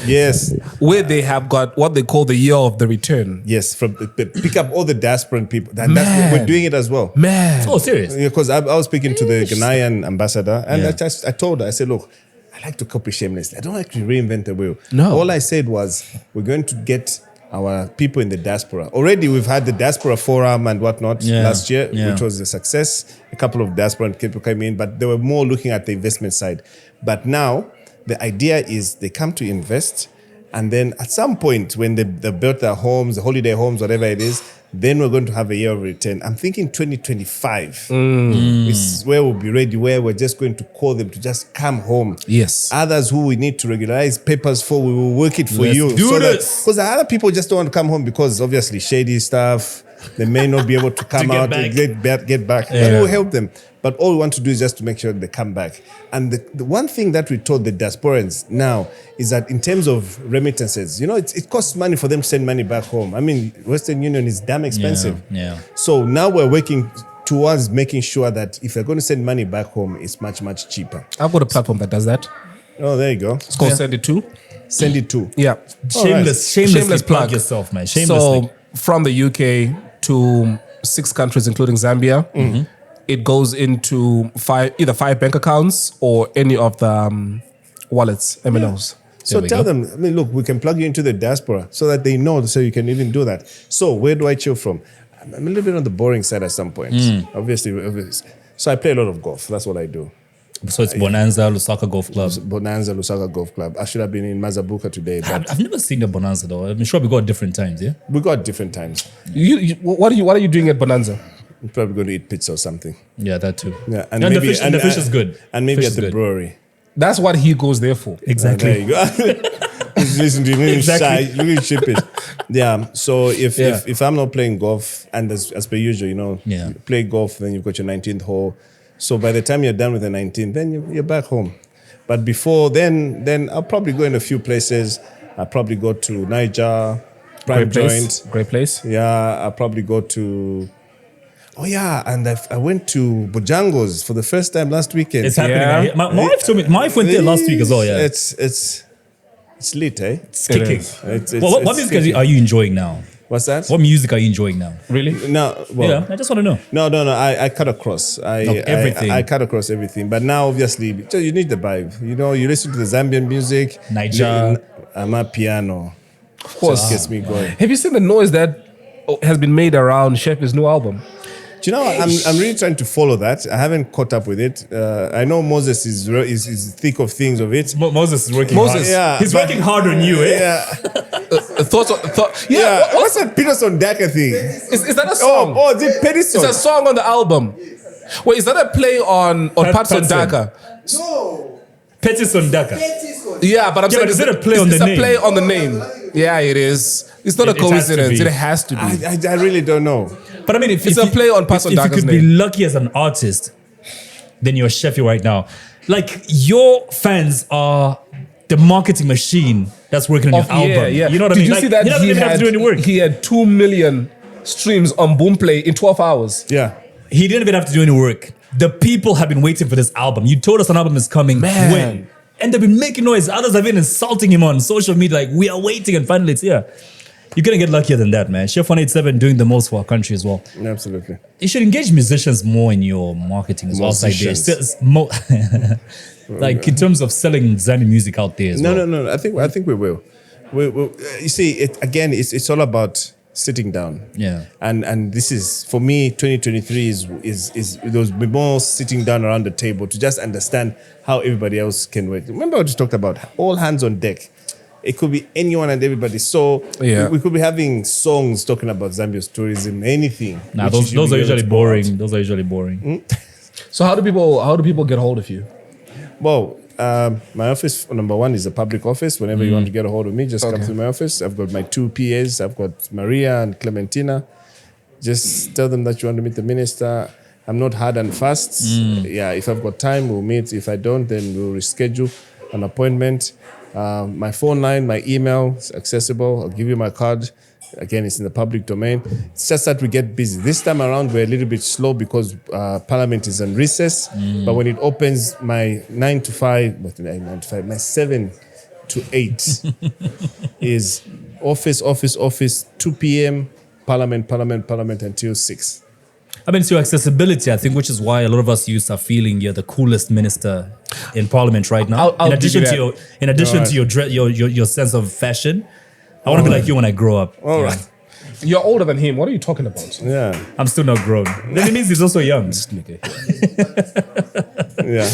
Yes, where they have got what they call the year of the return. yes, pick up all the diasporan people. We're doing it as well. Man. Oh, serious? Because I was speaking to the Ghanaian ambassador, and I told her, I said, look, I like to copy shamelessly. I don't like to reinvent the wheel. No. All I said was, we're going to get our people in the diaspora. Already we've had the diaspora forum and whatnot last year, which was a success. A couple of diaspora people came in, but they were more looking at the investment side. But now the idea is they come to invest, and then at some point when they built their homes, the holiday homes, whatever it is, then we're going to have a year of return. I'm thinking 2025 is where we'll be ready, where we're just going to call them to just come home. Yes. Others who we need to regularize papers for, we will work it for Let's you. do this. Because other people just don't want to come home because obviously shady stuff. They may not be able to come get out back. and get back. But we'll help them. But all we want to do is just to make sure they come back. And the one thing that we told the diasporans now is that in terms of remittances, it costs money for them to send money back home. I mean, Western Union is damn expensive. Yeah. So now we're working towards making sure that if they're going to send money back home, it's much, much cheaper. I've got a platform that does that. Oh, there you go. It's called Send It To. Send it to. Yeah. Shameless plug yourself, man. Shamelessly. So from the UK to 6 countries, including Zambia, it goes into either 5 bank accounts or any of the wallets, MNOs. So tell them, look, we can plug you into the diaspora so that they know, so you can even do that. So where do I chill from? I'm a little bit on the boring side at some point, obviously. So I play a lot of golf. That's what I do. So it's Bonanza Lusaka Golf Club. Bonanza Lusaka Golf Club. I should have been in Mazabuka today. But I've never seen the Bonanza though. I'm sure we got different times, yeah? we got different times. What are you doing at Bonanza? We're probably going to eat pizza or something. Yeah, that too. Yeah, and the fish is good. And maybe Fish at the is good. brewery. That's what he goes there for. Exactly. There you go. Listen to me, shy. You will ship it. Yeah. So if I'm not playing golf, and as per usual, you play golf, then you've got your 19th hole. So by the time you're done with the 19th, then you're back home. But before then I'll probably go in a few places. I'll probably go to Niger, Prime Joint. Great place. Yeah, I'll probably go to... Oh yeah, and I went to Bojangles for the first time last weekend. It's happening. Yeah. My wife told me. My wife went there last week as well. Yeah, it's lit, eh? It's kicking. What music are you enjoying now? What's that? What music are you enjoying now? Really? No. Well, I just want to know. No. I cut across. Everything. I cut across everything. But now, obviously, you need the vibe. You listen to the Zambian music. Niger. Piano. Of course. Gets me going. Have you seen the noise that has been made around Sheffy's new album? Do you know, I'm really trying to follow that. I haven't caught up with it. I know Moses is thick of things of it. Moses is working hard. Yeah, he's working hard on you, eh? Yeah. Thoughts. Yeah. What's that Peterson Daka thing? Is that a song? Oh, is it Peterson? It's a song on the album. Wait, is that a play on Patson Daka? No. Peterson Daka. Yeah, but I'm saying is it a play on the name? It's a play on the name. Yeah, it is. It's not a coincidence. It has to be. I really don't know. But I mean, if it's a play on Patson Daka's name. If you could be lucky as an artist, then you're Sheffy right now. Like, your fans are the marketing machine that's working on your album. Yeah. You know what I mean? Did you see that he doesn't even have to do any work. He had 2 million streams on Boomplay in 12 hours. Yeah. He didn't even have to do any work. The people have been waiting for this album. You told us an album is coming. Man. When? And they've been making noise. Others have been insulting him on social media like, we are waiting, and finally it's here. You're going to get luckier than that, man. Chef 187 doing the most for our country as well. Absolutely. You should engage musicians more in your marketing as well. Like in terms of selling Zambian music out there as well. No. I think we will. You see, it's all about sitting down. Yeah. And this is, for me, 2023 is those more sitting down around the table to just understand how everybody else can work. Remember what we talked about? All hands on deck. It could be anyone and everybody. So we could be having songs talking about Zambia's tourism, anything. Nah, those are usually boring. Those are usually boring. So how do people get a hold of you? Well, my office, number one, is a public office. Whenever you want to get a hold of me, just come to my office. I've got my 2 PAs. I've got Maria and Clementina. Just tell them that you want to meet the minister. I'm not hard and fast. Yeah, if I've got time, we'll meet. If I don't, then we'll reschedule an appointment. My phone line, my email is accessible. I'll give you my card. Again, it's in the public domain. It's just that we get busy. This time around, we're a little bit slow because Parliament is on recess. But when it opens, my 9 to 5, my 7 to 8 is office, 2 p.m., Parliament until 6. I mean, it's your accessibility, I think, which is why a lot of us youths are feeling you're the coolest minister in Parliament right now. I'll in addition to your sense of fashion, I want to be like you when I grow up. All right. You're older than him. What are you talking about? Yeah. I'm still not grown. Then it means he's also young. Yeah.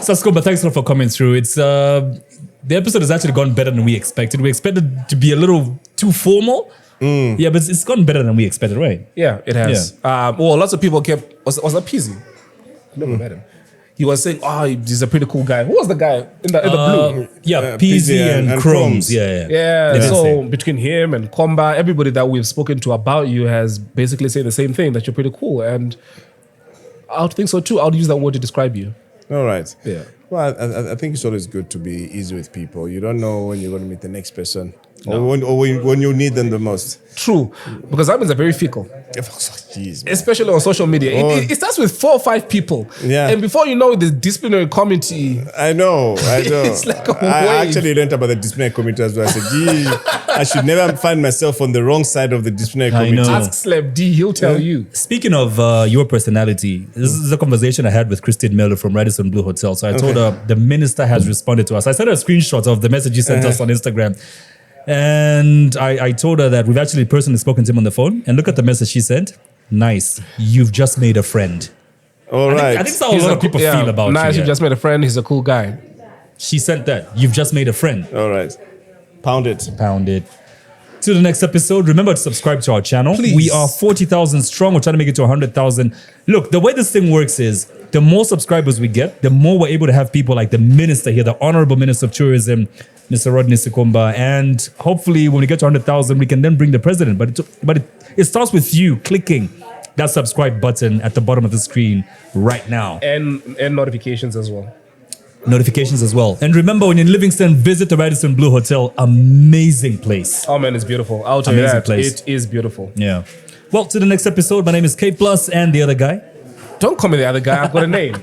So, Sikumba, thanks a lot for coming through. It's the episode has actually gone better than we expected. We expected to be a little too formal. Yeah, but it's gone better than we expected, right? Yeah, it has. Well, lots of people was that Peasy? Never met him. He was saying, he's a pretty cool guy. Who was the guy in the blue? Yeah, PZ and Chromes. Yeah. So between him and Komba, everybody that we've spoken to about you has basically said the same thing, that you're pretty cool. And I would think so too. I would use that word to describe you. All right. Yeah. Well, I think it's always good to be easy with people. You don't know when you're going to meet the next person or when you need them the most. True. Because Zambians are very fickle. Jeez, especially on social media. It starts with 4 or 5 people. Yeah. And before you know, the disciplinary committee. I know. It's like a wave. I actually learned about the disciplinary committee as well. I said, I should never find myself on the wrong side of the disciplinary committee. know. Ask Sleb D, he'll tell you. Speaking of your personality, this is a conversation I had with Christine Miller from Radisson Blu Hotel. So I told her the minister has responded to us. I sent her a screenshot of the message he sent us on Instagram. And I told her that we've actually personally spoken to him on the phone. And look at the message she sent. Nice. You've just made a friend. All right. I think that's how a lot of people feel about you. Nice, you just made a friend. He's a cool guy. She sent that. You've just made a friend. All right. Pound it. To the next episode, remember to subscribe to our channel. Please. We are 40,000 strong. We're trying to make it to 100,000. Look, the way this thing works is the more subscribers we get, the more we're able to have people like the minister here, the Honorable Minister of Tourism, Mr. Rodney Sikumba. And hopefully when we get to 100,000, we can then bring the president. But it starts with you clicking that subscribe button at the bottom of the screen right now. And notifications as well. And remember, when you're in Livingstone, visit the Radisson Blu Hotel. Amazing place. Oh man, it's beautiful. I'll tell you Amazing that. place. It is beautiful. Yeah. Well, to the next episode. My name is K Plus and the other guy. Don't call me the other guy. I've got a name.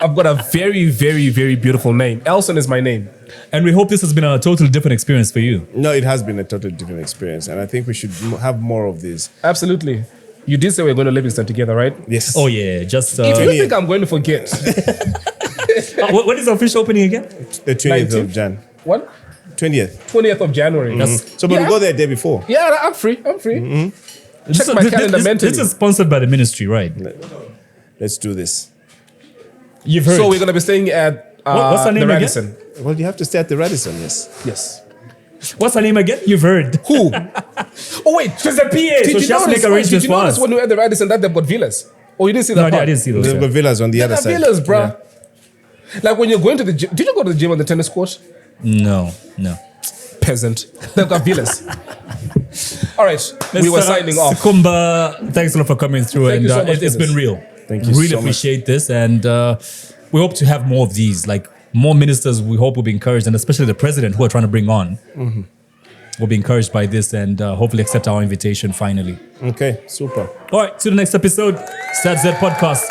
I've got a very, very, very beautiful name. Elson is my name. And we hope this has been a totally different experience for you. No, it has been a totally different experience. And I think we should have more of these. Absolutely. You did say we're going to Livingstone together, right? Yes. Oh, yeah. Just. If you think I'm going to forget. When is the official opening again? The 20th of Jan. What? 20th of January. So we'll go there the day before. Yeah, I'm free. Check my calendar mentally. This is sponsored by the ministry, right? Let's do this. You've heard. So we're going to be staying at what's the name the again? Radisson. Well, you have to stay at the Radisson, yes. Yes. What's her name again? You've heard. Who? Oh, wait. She's a PA, so she has to make arrangements did you for notice us. when we were at the Radisson that they've got villas? Oh, you didn't see that No, part? I didn't see those. They've got villas on the other They're side. villas, bruh. Like when you're going to the gym. Did you go to the gym on the tennis court? No. Peasant. They've got villas. All right. We were signing off. Sikumba, thanks a lot for coming through. Thank you so much It's for been this. real. Thank you Really so much. appreciate this. And we hope to have more of these. Like more ministers, we hope will be encouraged. And especially the president who are trying to bring on. Will be encouraged by this and hopefully accept our invitation finally. Okay, super. All right, to the next episode. TZP Podcast.